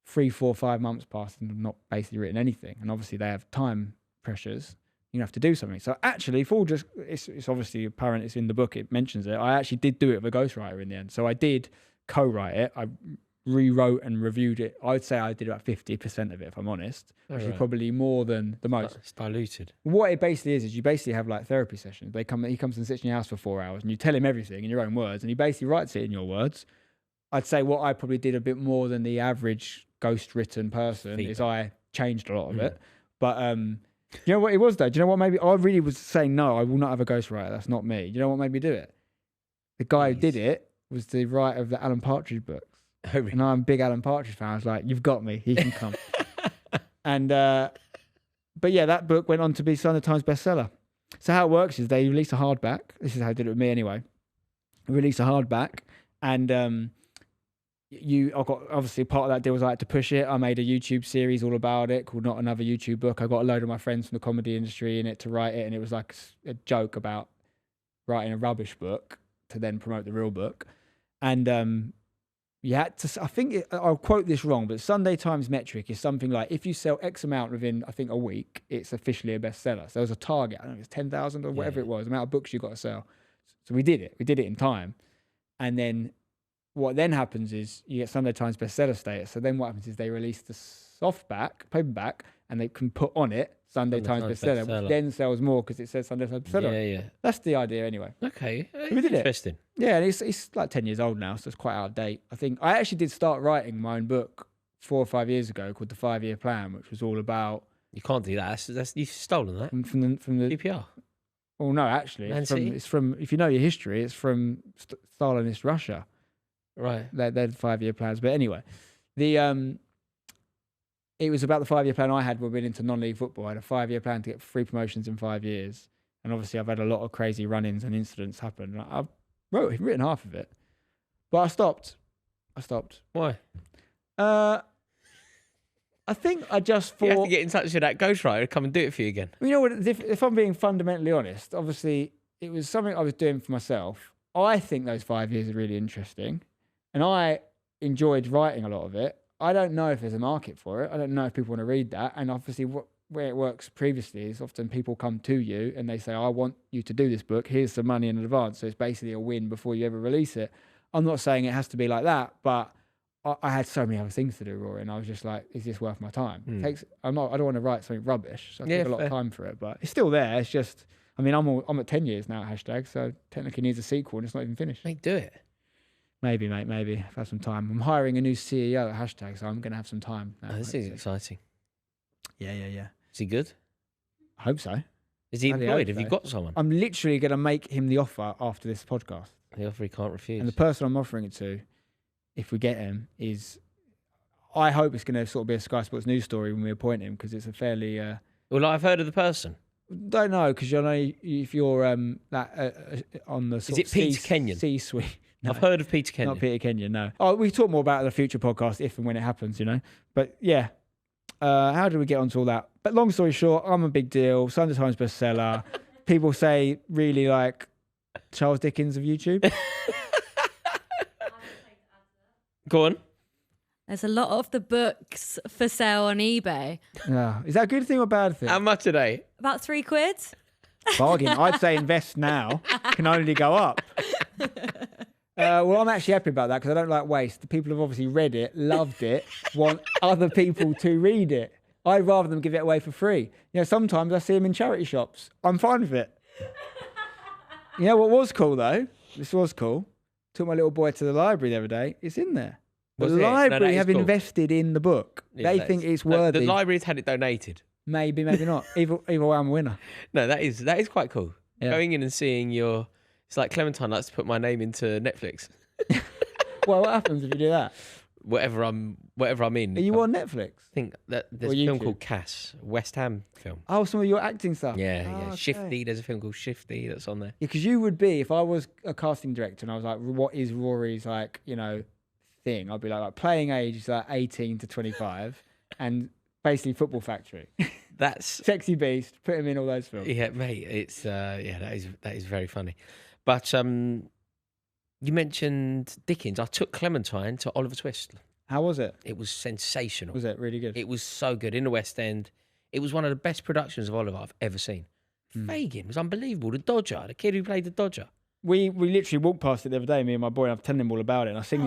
3, 4, 5 months passed and I've not basically written anything. And obviously they have time pressures. You have to do something. So actually, it's obviously apparent, it's in the book, it mentions it. I actually did do it with a ghostwriter in the end. So I did co-write it. I rewrote and reviewed it. I would say I did about 50% of it, if I'm honest, which is probably more than the most. It's diluted. What it basically is you basically have like therapy sessions. He comes and sits in your house for 4 hours and you tell him everything in your own words, and he basically writes it in your words. I'd say what I probably did a bit more than the average ghost-written person is I changed a lot of it. But you know what it was though? Do you know what maybe I really was saying, no, I will not have a ghostwriter. That's not me. Do you know what made me do it? The guy who did it was the writer of the Alan Partridge books. Oh, really? And I'm a big Alan Partridge fan. I was like, you've got me. He can come. And but yeah, that book went on to be Sunday Times bestseller. So how it works is they release a hardback. This is how I did it with me anyway. Release a hardback, and I got, obviously part of that deal was I had to push it. I made a YouTube series all about it called Not Another YouTube Book. I got a load of my friends from the comedy industry in it to write it, and it was like a joke about writing a rubbish book to then promote the real book. And you had to, I think, I'll quote this wrong, but Sunday Times metric is something like, if you sell X amount within, I think, a week, it's officially a bestseller. So there was a target, I don't know, it's 10,000 or whatever it was, the amount of books you got to sell. So we did it in time. And then what then happens is you get Sunday Times bestseller status. So then what happens is they release the paperback, and they can put on it Sunday Times bestseller, which then sells more because it says Sunday Times bestseller. Yeah. That's the idea anyway. Okay. We did Interesting. it. Yeah, and it's like 10 years old now, so it's quite out of date. I think I actually did start writing my own book 4 or 5 years ago called The 5-Year Plan, which was all about... You can't do that. That's you've stolen that. From the DPR. Well, no, actually, it's from if you know your history, it's from Stalinist Russia. Right. They're 5-year plans. But anyway, it was about the 5-year plan I had when we went into non-league football. I had a 5-year plan to get 3 promotions in 5 years. And obviously I've had a lot of crazy run-ins and incidents happen. I've written half of it. But I stopped. Why? I think I just thought... You have to get in touch with that ghostwriter to come and do it for you again. You know what, if I'm being fundamentally honest, obviously it was something I was doing for myself. I think those 5 years are really interesting. And I enjoyed writing a lot of it. I don't know if there's a market for it. I don't know if people want to read that. And obviously where it works previously is often people come to you and they say, I want you to do this book. Here's some money in advance. So it's basically a win before you ever release it. I'm not saying it has to be like that, but I had so many other things to do, Rory, and I was just like, is this worth my time? I don't want to write something rubbish. So I take a lot of time for it, but it's still there. It's just, I mean, I'm at 10 years now at hashtag, so technically needs a sequel and it's not even finished. Mate, do it. Maybe, mate, maybe. I've had some time. I'm hiring a new CEO at hashtag, so I'm going to have some time. This is exciting. Yeah. Is he good? I hope so. Is he employed? Have you got someone? I'm literally going to make him the offer after this podcast. The offer he can't refuse. And the person I'm offering it to, if we get him, is... I hope it's going to sort of be a Sky Sports news story when we appoint him, because it's a fairly... Well, I've heard of the person. Don't know, because you know if you're on the sort is it Peter Kenyon? C-suite. No, I've heard of Peter Kenyon. Not Peter Kenyon, no. Oh, we talk more about it in the future podcast if and when it happens, you know. But yeah, how did we get onto all that? But long story short, I'm a big deal. Sunday Times bestseller. People say really like Charles Dickens of YouTube. Go on. There's a lot of the books for sale on eBay. Yeah. Is that a good thing or a bad thing? How much are they? About £3. Bargain. I'd say invest now. Can only go up. Well, I'm actually happy about that because I don't like waste. The people have obviously read it, loved it, want other people to read it. I'd rather them give it away for free. You know, sometimes I see them in charity shops. I'm fine with it. You know what was cool though? This was cool. Took my little boy to the library the other day. It's in there. The library have invested in the book. They think it's worthy. The library's had it donated. Maybe not. Either way, I'm a winner. No, that is quite cool. Yeah. Going in and seeing your... It's like Clementine likes to put my name into Netflix. Well, what happens if you do that? Whatever I'm in. Are you on Netflix? I think that there's a film called Cass, a West Ham film. Oh, some of your acting stuff. Yeah. Okay. Shifty. There's a film called Shifty that's on there. Yeah, because you would be, if I was a casting director and I was like, what is Rory's like, you know, thing? I'd be like playing age is like 18 to 25 and basically Football Factory. That's Sexy Beast. Put him in all those films. Yeah, mate. It's that is very funny. But you mentioned Dickens. I took Clementine to Oliver Twist. How was it? It was sensational. Was it really good? It was so good in the West End. It was one of the best productions of Oliver I've ever seen. Fagin was unbelievable. The Dodger, the kid who played the Dodger. We literally walked past it the other day, me and my boy, and I'm telling him all about it. And I sing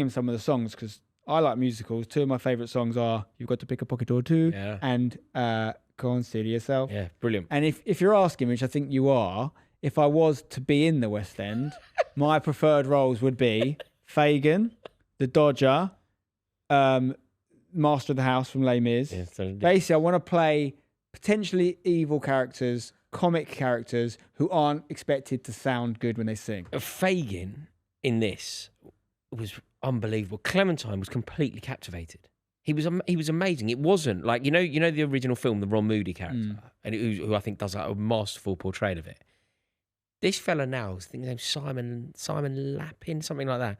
him some of the songs because I like musicals. 2 of my favourite songs are You've Got to Pick a Pocket or Two and Consider Yourself. Yeah, brilliant. And if you're asking, which I think you are, if I was to be in the West End, my preferred roles would be Fagin, the Dodger, Master of the House from Les Mis. Yeah, basically, I want to play potentially evil characters, comic characters who aren't expected to sound good when they sing. Fagin in this was unbelievable. Clementine was completely captivated. He was amazing. It wasn't like you know the original film, the Ron Moody character, and who I think does like a masterful portrayal of it. This fella now, I think his name's Simon Lappin, something like that.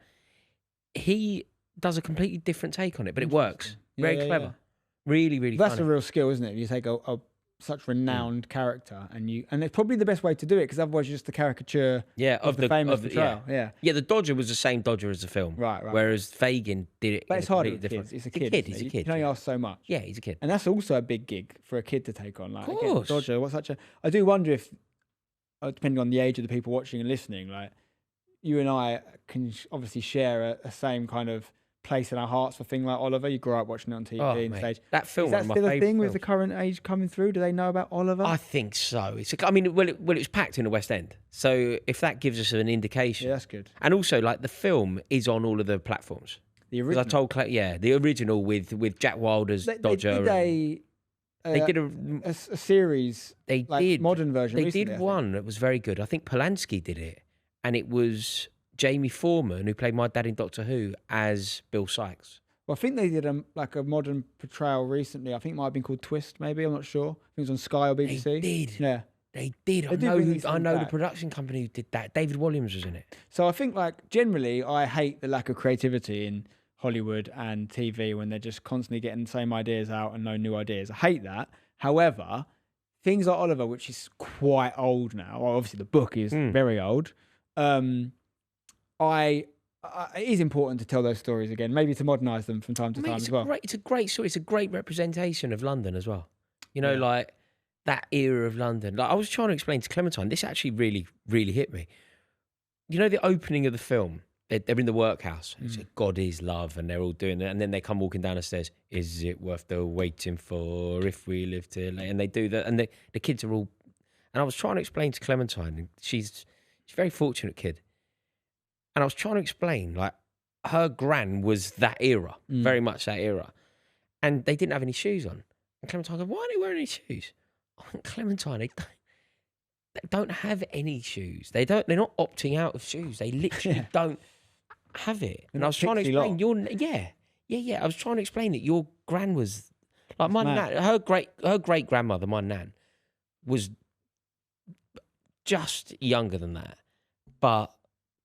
He does a completely different take on it, but it works. Very clever. Yeah. Really, really That's funny. a real skill, isn't it? You take a such renowned character, and it's probably the best way to do it, because otherwise you're just the caricature of the famous portrayal. Yeah, the Dodger was the same Dodger as the film, right. Whereas Fagin did it. But it's harder with different. kids. It's a kid. He's a kid. You can only ask so much. Yeah, he's a kid, and that's also a big gig for a kid to take on. Like, of course. Again, Dodger. I do wonder if, depending on the age of the people watching and listening, like you and I can obviously share a same kind of place in our hearts for thing like Oliver. You grew up watching it on TV and stage. That film, is that still a thing with the current age coming through? Do they know about Oliver? I think so. It was packed in the West End, so if that gives us an indication, yeah, that's good. And also, like, the film is on all of the platforms. The original, I told Claire, the original with Jack Wilder's Dodger. They did a series. They did modern version. They recently, did one that was very good. I think Polanski did it, and it was Jamie Foreman, who played my dad in Doctor Who, as Bill Sykes. Well, I think they did a modern portrayal recently. I think it might have been called Twist, maybe. I'm not sure. I think it was on Sky or BBC. They did. Yeah. They did. I know the production company who did that. David Williams was in it. So I think, like, generally, I hate the lack of creativity in Hollywood and TV when they're just constantly getting the same ideas out and no new ideas. I hate that. However, things like Oliver, which is quite old now, well, obviously the book is very old, it is important to tell those stories again, maybe to modernise them from time to time as well. It's a great story. It's a great representation of London as well. You know, like that era of London. Like, I was trying to explain to Clementine, this actually really, really hit me. You know, the opening of the film, they're in the workhouse. It's like, God is love, and they're all doing it. And then they come walking down the stairs. Is it worth the waiting for if we live till late? And they do that. And the kids are all... And I was trying to explain to Clementine, and she's a very fortunate kid. And I was trying to explain, like, her gran was that era, very much that era. And they didn't have any shoes on. And Clementine goes, why aren't they wearing any shoes? Oh, Clementine, they don't have any shoes. They're not opting out of shoes. They literally don't have it. And I was trying to explain, I was trying to explain that your gran was, like, my nan, her great grandmother, my nan, was just younger than that, but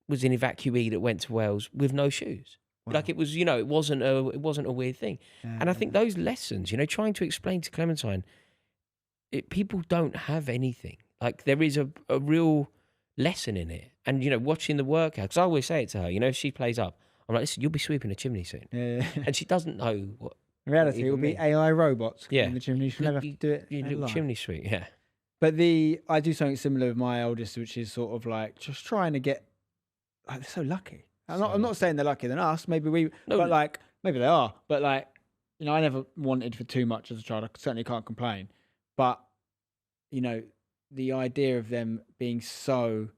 was an evacuee that went to Wales with no shoes. Wow. Like, it was, you know, it wasn't a weird thing. And I think those lessons, you know, trying to explain to Clementine, people don't have anything. Like, there is a real lesson in it. And, you know, watching the workout, because I always say it to her, you know, if she plays up, I'm like, listen, you'll be sweeping a chimney soon. Yeah. And she doesn't know what. In reality, it will be AI robots in the chimney. She'll never have to do it. Your little chimney sweep, yeah. But I do something similar with my eldest, which is sort of like just trying to get. Like, they're so lucky. I'm not saying they're luckier than us. Maybe maybe they are. But, like, you know, I never wanted for too much as a child. I certainly can't complain. But, you know, the idea of them being so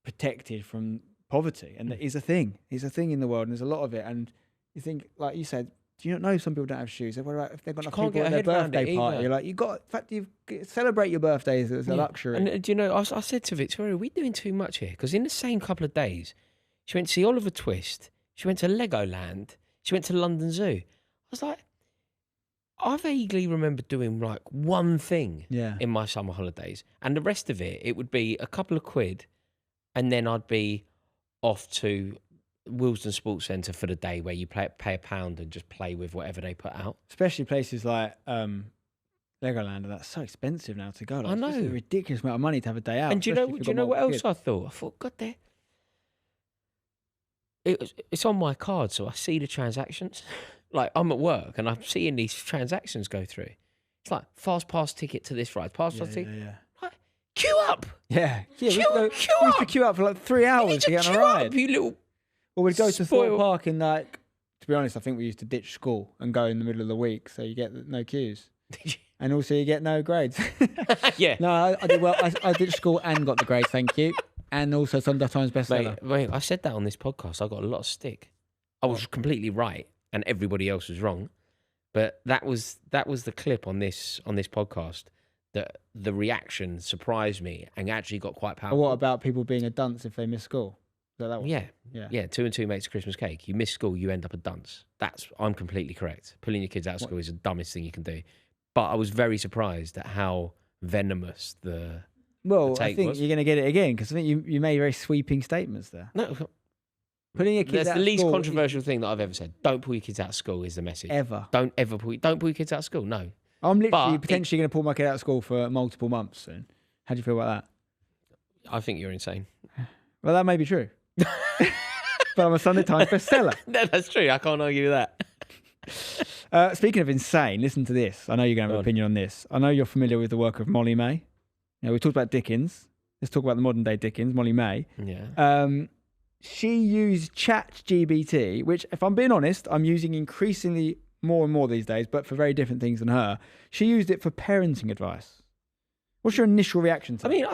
protected from poverty, and is a thing. It's a thing in the world, and there's a lot of it. And you think, like you said, do you not know some people don't have shoes? What about if they've got enough people at their birthday party? You're like, celebrate your birthdays as a luxury. And do you know, I said to Victoria, are we doing too much here? Because in the same couple of days, she went to see Oliver Twist, she went to Legoland, she went to London Zoo. I was like, I vaguely remember doing, like, one thing in my summer holidays, and the rest of it would be a couple of quid, and then I'd be off to Willesden Sports Centre for the day, where you pay £1 and just play with whatever they put out. Especially places like Legoland, that's so expensive now to go. Like, I know, it's a ridiculous amount of money to have a day out. And do you know what else I thought? I thought, God, it's on my card, so I see the transactions. Like, I'm at work and I'm seeing these transactions go through. It's like, fast pass ticket to this ride, fast pass ticket. Yeah. Like, queue up. Yeah. Queue we used to queue up for like 3 hours to get on a ride. Up, you little. Or we'd go to Thorpe Park and, like, to be honest, I think we used to ditch school and go in the middle of the week, so you get no queues. Did you? And also you get no grades. Yeah. No, I did well. I ditched school and got the grades, thank you. And also Sunday Times bestseller. Mate, I said that on this podcast. I got a lot of stick. I was completely right, and everybody else was wrong. But that was the clip on this podcast that the reaction surprised me and actually got quite powerful. What about people being a dunce if they miss school? That one? Yeah. 2 and 2 makes a Christmas cake. You miss school, you end up a dunce. I'm completely correct. Pulling your kids out of school is the dumbest thing you can do. But I was very surprised at how venomous the I think you're going to get it again, because I think you made very sweeping statements there. No, putting your kids that's out the of least school controversial thing that I've ever said. Don't pull your kids out of school is the message. Ever. Don't pull your kids out of school. No. I'm literally potentially going to pull my kid out of school for multiple months soon. How do you feel about that? I think you're insane. Well, that may be true. But I'm a Sunday Times bestseller. No, that's true. I can't argue with that. Speaking of insane, listen to this. I know you're going to have an opinion on this. I know you're familiar with the work of Molly Mae. We talked about Dickens. Let's talk about the modern day Dickens, Molly Mae. Yeah. She used ChatGPT, which, if I'm being honest, I'm using increasingly more and more these days, but for very different things than her. She used it for parenting advice. What's your initial reaction to that? I mean,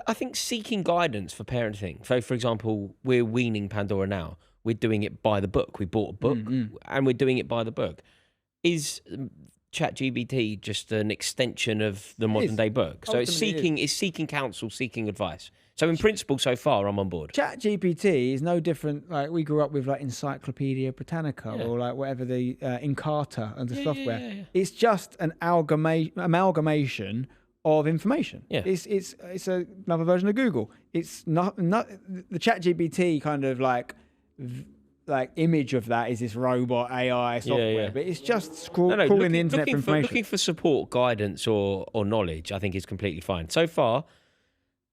I think seeking guidance for parenting. So, for example, we're weaning Pandora now. We're doing it by the book. We bought a book and we're doing it by the book. Is ChatGPT just an extension of the modern day book? So it's seeking counsel, seeking advice. So in principle, so far, I'm on board. ChatGPT is no different. Like we grew up with like Encyclopedia Britannica or like whatever the Encarta and the software. Yeah. It's just an amalgamation of information. Yeah. It's another version of Google. It's not the ChatGPT kind of like image of that is this robot AI software, but it's just crawling the internet for information. Looking for support, guidance, or knowledge, I think is completely fine. So far,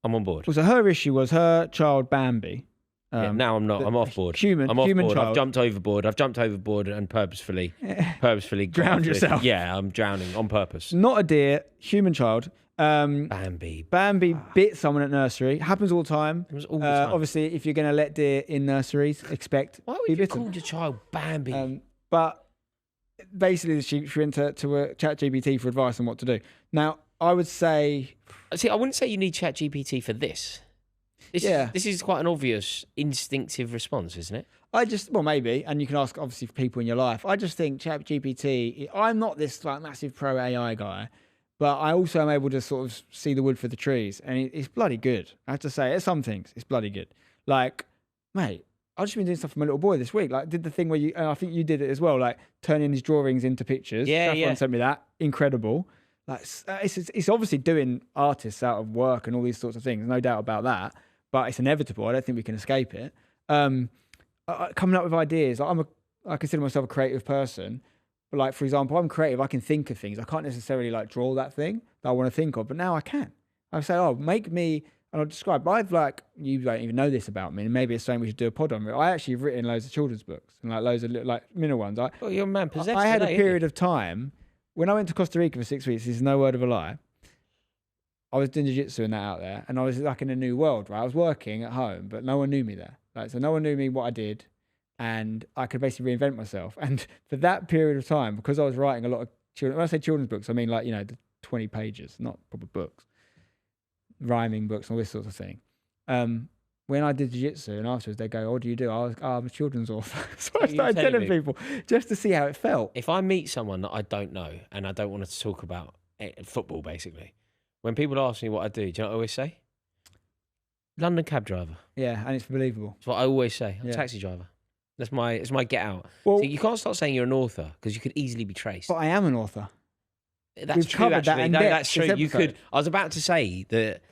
I'm on board. Well, so her issue was her child Bambi. Now I'm not. I'm off board. Human child. I've jumped overboard and purposefully drowned yourself. Yeah, I'm drowning on purpose. Not a deer, human child. Bambi bit someone at nursery. Happens all the time. It was all the time. Obviously, if you're going to let deer in nurseries, expect why would you call your child Bambi? But basically, she went to ChatGPT for advice on what to do. Now, I would say, I wouldn't say you need ChatGPT for this. This is quite an obvious instinctive response, isn't it? Maybe, and you can ask obviously for people in your life. I just think ChatGPT. I'm not this like massive pro AI guy. But I also am able to sort of see the wood for the trees. And it's bloody good. I have to say, at some things, it's bloody good. Like, mate, I've just been doing stuff for my little boy this week. Like, did the thing where and I think you did it as well, like turning his drawings into pictures. Saffron sent me that. Incredible. Like, it's obviously doing artists out of work and all these sorts of things. No doubt about that. But it's inevitable. I don't think we can escape it. Coming up with ideas. I consider myself a creative person. But like, for example, I'm creative. I can think of things. I can't necessarily like draw that thing that I want to think of, but now I can. I say, make me, and I'll describe. You don't even know this about me, and maybe it's something we should do a pod on. I actually have written loads of children's books and like loads of like minimal ones. You're a man possessed. I had a period of time when I went to Costa Rica for 6 weeks. This is no word of a lie. I was doing jiu-jitsu and that out there, and I was like in a new world, right? I was working at home, but no one knew me there. Like, so no one knew me, what I did. And I could basically reinvent myself. And for that period of time, because I was writing a lot of children, when I say children's books, I mean like, the 20 pages, not proper books, rhyming books, all this sort of thing. When I did jiu-jitsu and afterwards they go, what do you do? I'm a children's author. So I started telling people just to see how it felt. If I meet someone that I don't know and I don't want to talk about football, basically, when people ask me what I do you know what I always say? London cab driver. Yeah, and it's believable. That's what I always say. I'm a taxi driver. It's my get out. Well, so you can't start saying you're an author because you could easily be traced. But I am an author. That's true, actually. That's true. You could. I was about to say that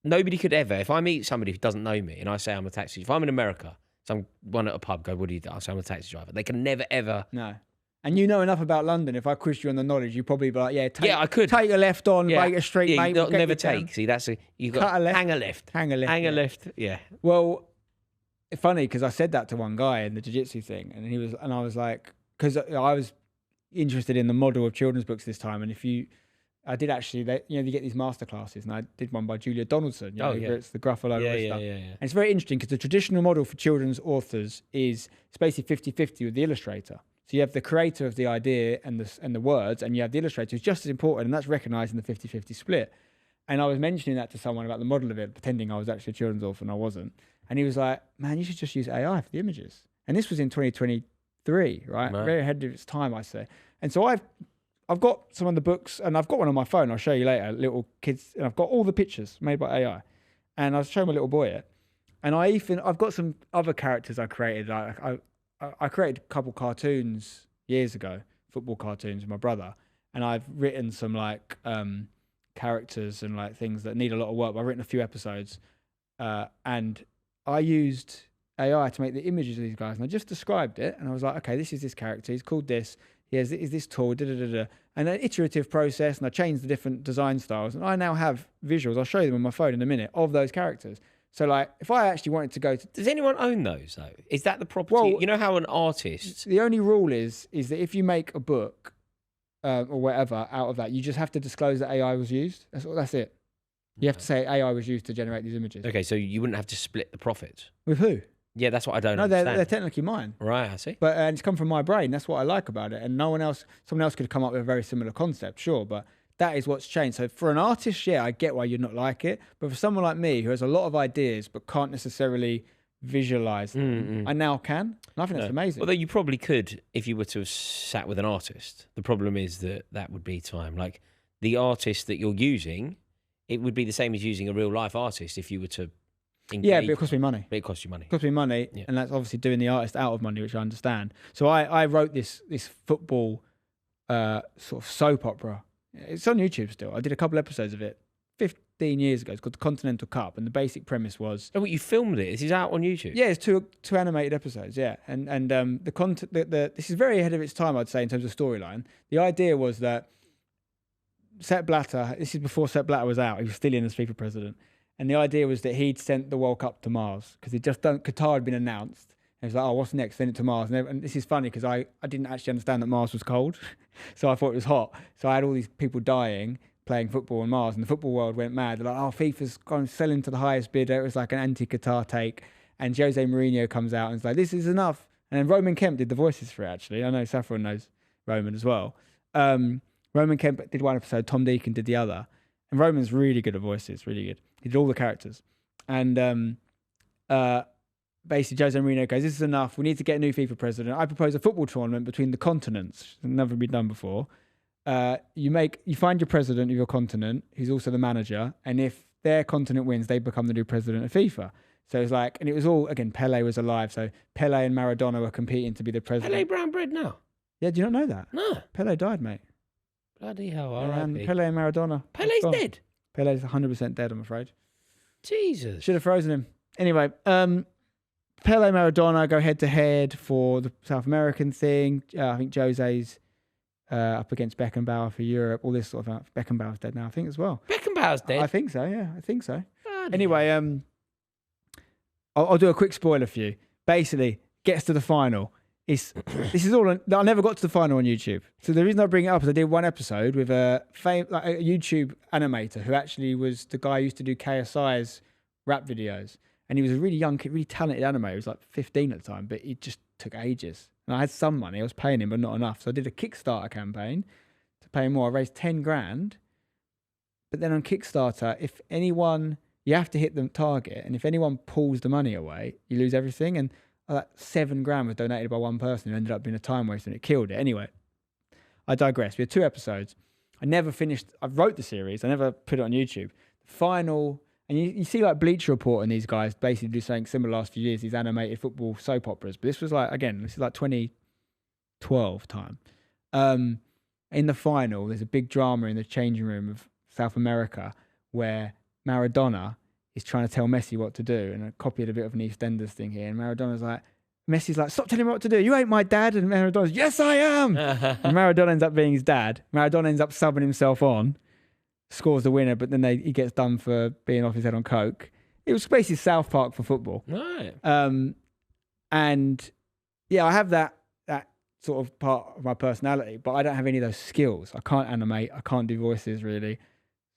nobody could ever, if I meet somebody who doesn't know me and I say I'm a taxi, if I'm in America, someone at a pub go, what do you do? I say I'm a taxi driver. They can never ever. No. And you know enough about London. If I quizzed you on the knowledge, you'd probably be like, I could take a left on, make a straight, mate. Never take. See, you got hang a left. Hang a left. Yeah. Well, it's funny because I said that to one guy in the jiu-jitsu thing, and I was like, because I was interested in the model of children's books this time, and I did actually, you get these master classes, and I did one by Julia Donaldson. Where it's the Gruffalo stuff. And it's very interesting because the traditional model for children's authors is it's basically 50-50 with the illustrator. So you have the creator of the idea and the words, and you have the illustrator who's just as important, and that's recognizing the 50-50 split. And I was mentioning that to someone about the model of it, pretending I was actually a children's author, and I wasn't. And he was like, man, you should just use AI for the images. And this was in 2023, right? Very ahead of its time, I say. And so I've got some of the books, and I've got one on my phone. I'll show you later, little kids. And I've got all the pictures made by AI. And I was showing my little boy it. And I've got some other characters I created. I created a couple cartoons years ago, football cartoons with my brother. And I've written some like characters and like things that need a lot of work. But I've written a few episodes. And I used AI to make the images of these guys, and I just described it, and I was like, okay, this is this character. He's called this. is this tool, and an iterative process, and I changed the different design styles, and I now have visuals. I'll show you them on my phone in a minute of those characters. So like, if I actually wanted to go to... Does anyone own those though? Is that the property? Well, you know how an artist... The only rule is that if you make a book or whatever out of that, you just have to disclose that AI was used. That's it. You have to say AI was used to generate these images. Okay, so you wouldn't have to split the profit. With who? Yeah, that's what I don't understand. No, they're technically mine. Right, I see. But it's come from my brain. That's what I like about it. And someone else could have come up with a very similar concept, sure, but that is what's changed. So for an artist, yeah, I get why you'd not like it. But for someone like me who has a lot of ideas but can't necessarily visualize them, I now can. And I think that's amazing. Although you probably could if you were to have sat with an artist. The problem is that would be time. Like the artist that you're using, it would be the same as using a real life artist if you were to engage. Yeah, but it costs me money. But it costs you money. It costs me money, yeah. And that's obviously doing the artist out of money, which I understand. So I wrote this football sort of soap opera. It's on YouTube still. I did a couple episodes of it 15 years ago. It's called the Continental Cup, and the basic premise was... Oh, you filmed it? This is out on YouTube? Yeah, it's two animated episodes, yeah. And this is very ahead of its time, I'd say, in terms of storyline. The idea was that Sepp Blatter, this is before Sepp Blatter was out, he was still in as FIFA president, and the idea was that he'd sent the World Cup to Mars, because Qatar had been announced. And it was like, oh, what's next? Send it to Mars. And this is funny because I didn't actually understand that Mars was cold. So I thought it was hot. So I had all these people dying playing football on Mars, and the football world went mad. They're like, oh, FIFA's gone selling to the highest bidder. It was like an anti-Qatar take. And Jose Mourinho comes out and is like, this is enough. And then Roman Kemp did the voices for it, actually. I know Saffron knows Roman as well. Roman Kemp did one episode, Tom Deacon did the other. And Roman's really good at voices, really good. He did all the characters. And basically Jose Mourinho goes, this is enough. We need to get a new FIFA president. I propose a football tournament between the continents. It's never been done before. You find your president of your continent, who's also the manager, and if their continent wins, they become the new president of FIFA. So it's like, and it was all, again, Pele was alive, so Pele and Maradona were competing to be the president. Pele brown bread now? Yeah, do you not know that? No. Pele died, mate. Bloody hell, R.I.P. Pele and Maradona. Pele's dead? Pele's 100% dead, I'm afraid. Jesus. Should have frozen him. Anyway, Pele and Maradona go head-to-head for the South American thing. I think Jose's up against Beckenbauer for Europe. All this sort of... Beckenbauer's dead now, I think, as well. Beckenbauer's dead? I think so, yeah. I think so. Anyway, I'll do a quick spoiler for you. Basically, gets to the final. This is all... I never got to the final on YouTube. So the reason I bring it up is I did one episode with a YouTube animator who actually was the guy who used to do KSI's rap videos. And he was a really young kid, really talented animator. He was like 15 at the time, but it just took ages. And I had some money. I was paying him, but not enough. So I did a Kickstarter campaign to pay him more. I raised 10 grand. But then on Kickstarter, if anyone... You have to hit the target. And if anyone pulls the money away, you lose everything. And 7 grand was donated by one person who ended up being a time waster, and it killed it. Anyway, I digress. We had 2 episodes. I never finished... I wrote the series. I never put it on YouTube. The final... And you see like Bleacher Report and these guys basically do something similar last few years, these animated football soap operas. But this was like, again, this is like 2012 time. In the final, there's a big drama in the changing room of South America where Maradona is trying to tell Messi what to do. And I copied a bit of an EastEnders thing here. And Messi's like, stop telling me what to do. You ain't my dad. And Maradona's, yes, I am. And Maradona ends up being his dad. Maradona ends up subbing himself on. Scores the winner, but then he gets done for being off his head on coke. It was basically South Park for football. Right. And yeah, I have that sort of part of my personality, but I don't have any of those skills. I can't animate. I can't do voices really.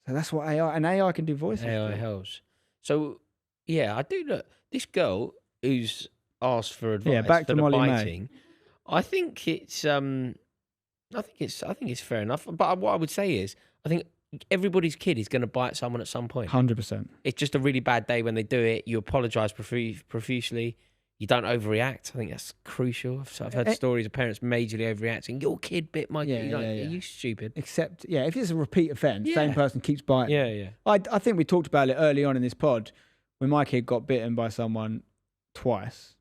So that's what AI can do voices. AI helps. So yeah, I do look. This girl who's asked for advice. Yeah, back to Molly Mae. I think it's fair enough. But what I would say is, I think everybody's kid is going to bite someone at some point. 100%. It's just a really bad day when they do it. You apologise profusely. You don't overreact. I think that's crucial. I've heard stories of parents majorly overreacting. Your kid bit my kid. Are you stupid? Except, if it's a repeat offence, same person keeps biting. Yeah. I think we talked about it early on in this pod. When my kid got bitten by someone twice,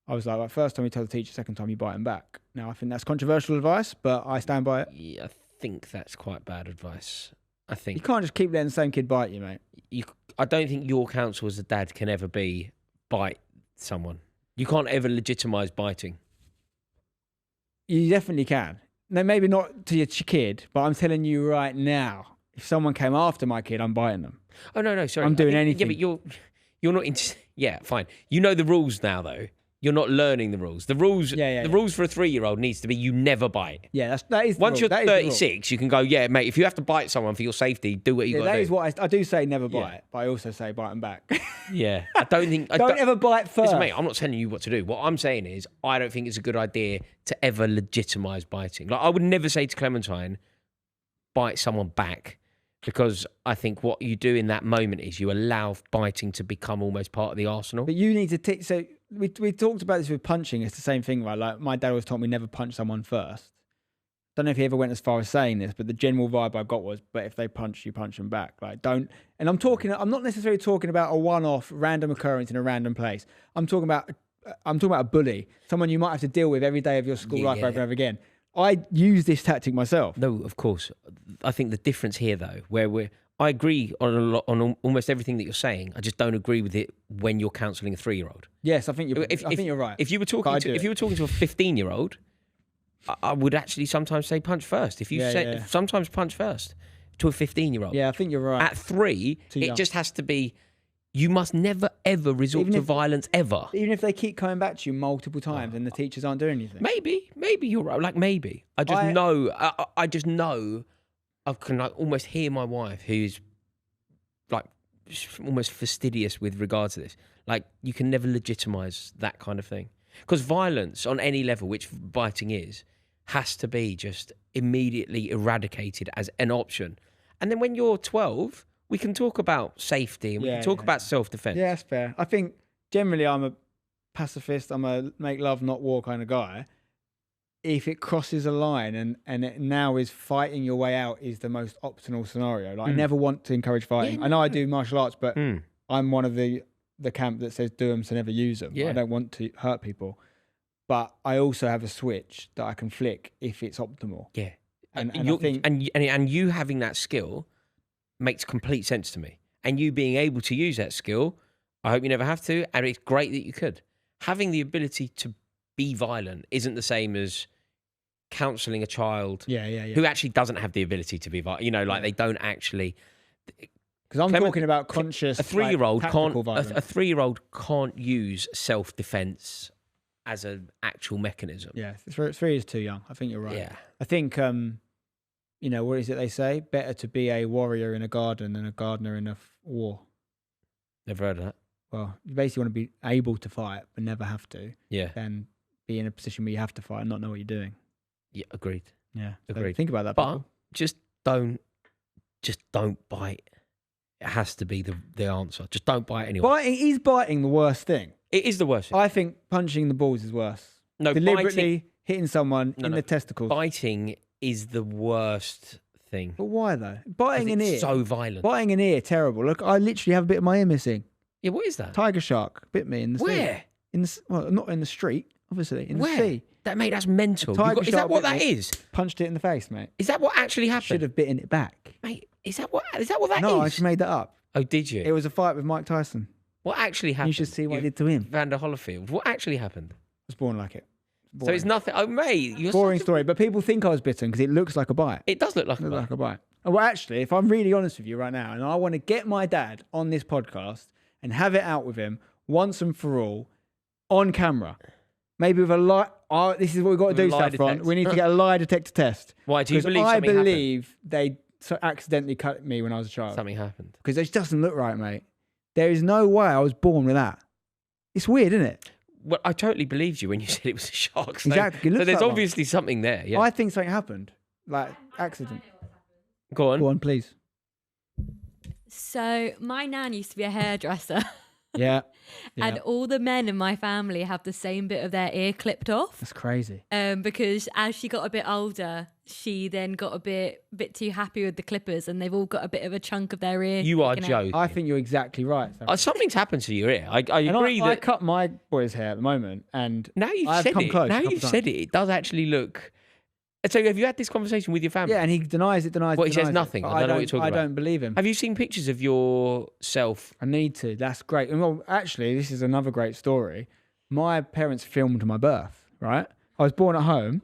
I was like, first time you tell the teacher, second time you bite them back. Now, I think that's controversial advice, but I stand by it. Yeah, I think that's quite bad advice. I think you can't just keep letting the same kid bite you, mate. I don't think your counsel as a dad can ever be bite someone. You can't ever legitimise biting. You definitely can. no, maybe not to your kid, but I'm telling you right now, if someone came after my kid, I'm biting them. Oh, no, sorry. I'm doing anything. Yeah, but you're not... Yeah, fine. You know the rules now, though. You're not learning the rules. The rules rules for a 3-year-old needs to be you never bite. Yeah, that is the Once rule. you're 36, you can go, yeah, mate, if you have to bite someone for your safety, do what you got to do. That is what I do say never bite, but I also say bite them back. Yeah. I don't think... don't ever bite first. Listen, mate, I'm not telling you what to do. What I'm saying is I don't think it's a good idea to ever legitimise biting. Like, I would never say to Clementine, bite someone back, because I think what you do in that moment is you allow biting to become almost part of the arsenal. But you need to... So we talked about this with punching. It's the same thing, right? Like, my dad always told me never punch someone first. Don't know if he ever went as far as saying this, but the general vibe I got was, but if they punch, you punch them back. Like, don't... And I'm not necessarily talking about a one-off random occurrence in a random place. I'm talking about a bully, someone you might have to deal with every day of your school life over and over again. I use this tactic myself. No, of course. I think the difference here, though, I agree on almost everything that you're saying. I just don't agree with it when you're counselling a 3-year-old. Yes, I think you're right. If you were talking to a 15-year-old, I would actually sometimes say punch first. Sometimes punch first to a 15-year-old. Yeah, I think you're right. At 3, it just has to be. You must never ever resort to violence ever. Even if they keep coming back to you multiple times and the teachers aren't doing anything. Maybe you're right. Like maybe. I just know. I can almost hear my wife, who's like almost fastidious with regard to this. Like, you can never legitimise that kind of thing, because violence on any level, which biting is, has to be just immediately eradicated as an option. And then when you're 12, we can talk about safety and we can talk about self-defense. Yeah, that's fair. I think generally I'm a pacifist. I'm a make love, not war kind of guy. If it crosses a line and it now is fighting your way out is the most optimal scenario. Like, I never want to encourage fighting. I know I do martial arts, but I'm one of the camp that says do them so never use them. I don't want to hurt people. But I also have a switch that I can flick if it's optimal. Yeah. And I think... and you having that skill makes complete sense to me. And you being able to use that skill, I hope you never have to, and it's great that you could. Having the ability to be violent isn't the same as counselling a child who actually doesn't have the ability to be violent. You know, like they don't actually... Because I'm talking about conscious... A 3-year-old can't... A 3-year-old can't use self-defence as an actual mechanism. Yeah, 3 is too young. I think you're right. Yeah. I think... you know, what is it they say? Better to be a warrior in a garden than a gardener in a war. Never heard of that. Well, you basically want to be able to fight, but never have to. Yeah. Than be in a position where you have to fight and not know what you're doing. Yeah, agreed. Yeah, agreed. So think about that. But people. just don't bite. It has to be the answer. Just don't bite anyway. Is biting the worst thing? It is the worst thing. I think punching the balls is worse. No, deliberately hitting someone in the testicles. Biting is the worst thing. But why though? Biting an ear. So violent. Biting an ear, terrible. Look, I literally have a bit of my ear missing. Yeah, what is that? Tiger shark bit me in the sea. Where? Well, not in the street, obviously. In the sea. That's mental. Is that what that is? Punched it in the face, mate. Is that what actually happened? Should have bitten it back. Mate, is that what that is? No, I just made that up. Oh, did you? It was a fight with Mike Tyson. What actually happened? You should see what I did to him. Vander Holyfield. What actually happened? I was born like it. So it's nothing. Oh, mate. You're boring story. But people think I was bitten because it looks like a bite. It does look like a bite. Well, actually, if I'm really honest with you right now, and I want to get my dad on this podcast and have it out with him once and for all on camera, maybe with a lie. This is what we've got to do, Saffron. We need to get a lie detector test. Why do you believe I something believe they accidentally cut me when I was a child. Something happened. Because it doesn't look right, mate. There is no way I was born with that. It's weird, isn't it? Well, I totally believed you when you said it was a shark. So, exactly. So there's obviously something there. Yeah. I think something happened, like accident. Go on. Go on, please. So my nan used to be a hairdresser. Yeah. And all the men in my family have the same bit of their ear clipped off. That's crazy. Because as she got a bit older, she then got a bit too happy with the clippers, and they've all got a bit of a chunk of their ear. You are joking. I think you're exactly right. Something's happened to your ear. I agree I cut my boy's hair at the moment, and now you've said it. Now you've said it. It does actually look. So have you had this conversation with your family? Yeah, and he denies it. Well, he says nothing. I don't know what you're talking about. I don't believe him. Have you seen pictures of yourself? I need to. That's great. Well, actually, this is another great story. My parents filmed my birth, right? I was born at home,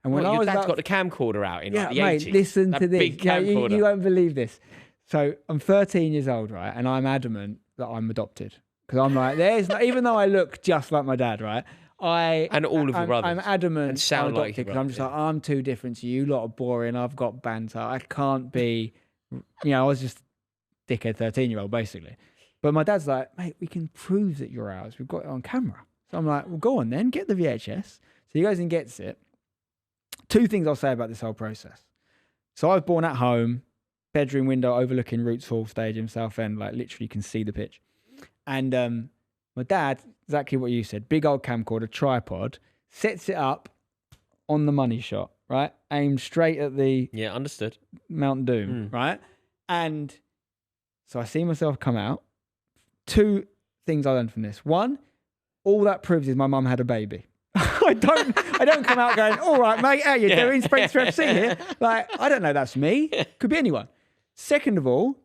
And when your dad's got the camcorder out in like the mate, 80s. listen to this. Big camcorder. You won't believe this. So I'm 13 years old, right? And I'm adamant that I'm adopted. Because I'm like, even though I look just like my dad, right? And all of your brothers. I'm adamant and sound I'm adopted like because I'm just like, I'm too different to you. You lot are boring. I've got banter. I can't be, I was just dickhead 13-year-old basically. But my dad's like, mate, we can prove that you're ours. We've got it on camera. So I'm like, well, go on then, get the VHS. So he goes and gets it. 2 things I'll say about this whole process. So I was born at home, bedroom window overlooking Roots Hall Stadium, Southend, like literally you can see the pitch. And my dad, exactly what you said, big old camcorder, tripod, sets it up on the money shot, right? Aimed straight at the understood. Mount Doom, right? And so I see myself come out. 2 things I learned from this. 1, all that proves is my mum had a baby. I don't come out going, all right, mate, how you doing? Spencer FC here. Like, I don't know, that's me. Could be anyone. Second of all,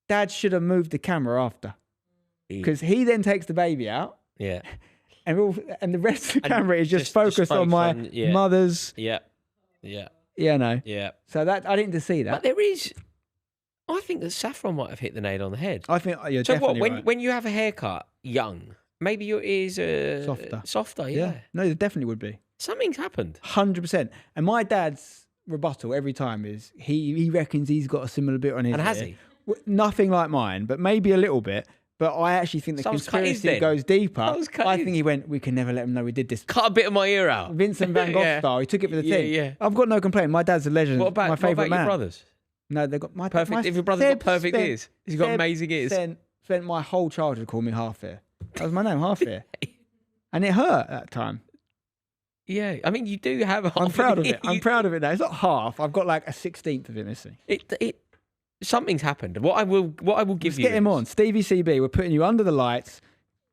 Dad should have moved the camera after. Because he then takes the baby out. Yeah. And the rest of the camera is just focused on my mother's. Yeah. Yeah. Yeah, no. Yeah. So that I didn't see that. But there is, I think that Saffron might have hit the nail on the head. I think you're definitely right. When you have a haircut young, maybe your ears are softer. Yeah. No, it definitely would be. Something's happened. 100%. And my dad's rebuttal every time is he reckons he's got a similar bit on his And ear. has he? Nothing like mine, but maybe a little bit. But I actually think the conspiracy goes deeper. I think he went, we can never let him know we did this. Cut a bit of my ear out. Vincent Van Gogh style. He took it for the team. Yeah. I've got no complaint. My dad's a legend. What about your brothers? No, they've got my perfect. If your brother's got perfect ears, he's got amazing ears. Spent my whole childhood calling me Half Ear. That was my name, Half Ear. And it hurt at that time. Yeah, I mean, you do have half. I'm proud of it. I'm proud of it now. It's not half. I've got like a 16th of it missing. Something's happened. What I will give Let's you. Get him on. Stevie CB, we're putting you under the lights,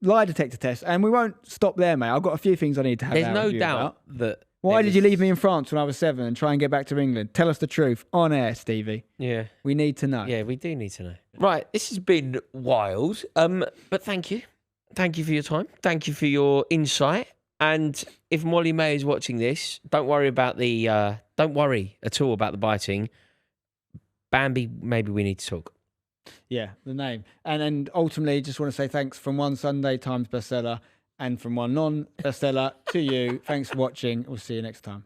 lie detector test, and we won't stop there, mate. I've got a few things I need to have. There's no doubt that. Why did you leave me in France when I was 7 and try and get back to England? Tell us the truth on air, Stevie. Yeah. We need to know. Yeah, we do need to know. Right, this has been wild. But thank you. Thank you for your time. Thank you for your insight. And if Molly Mae is watching this, don't worry at all about the biting. Bambi, maybe we need to talk. Yeah, the name. And ultimately, just want to say thanks from one Sunday Times bestseller and from one non-bestseller to you. Thanks for watching. We'll see you next time.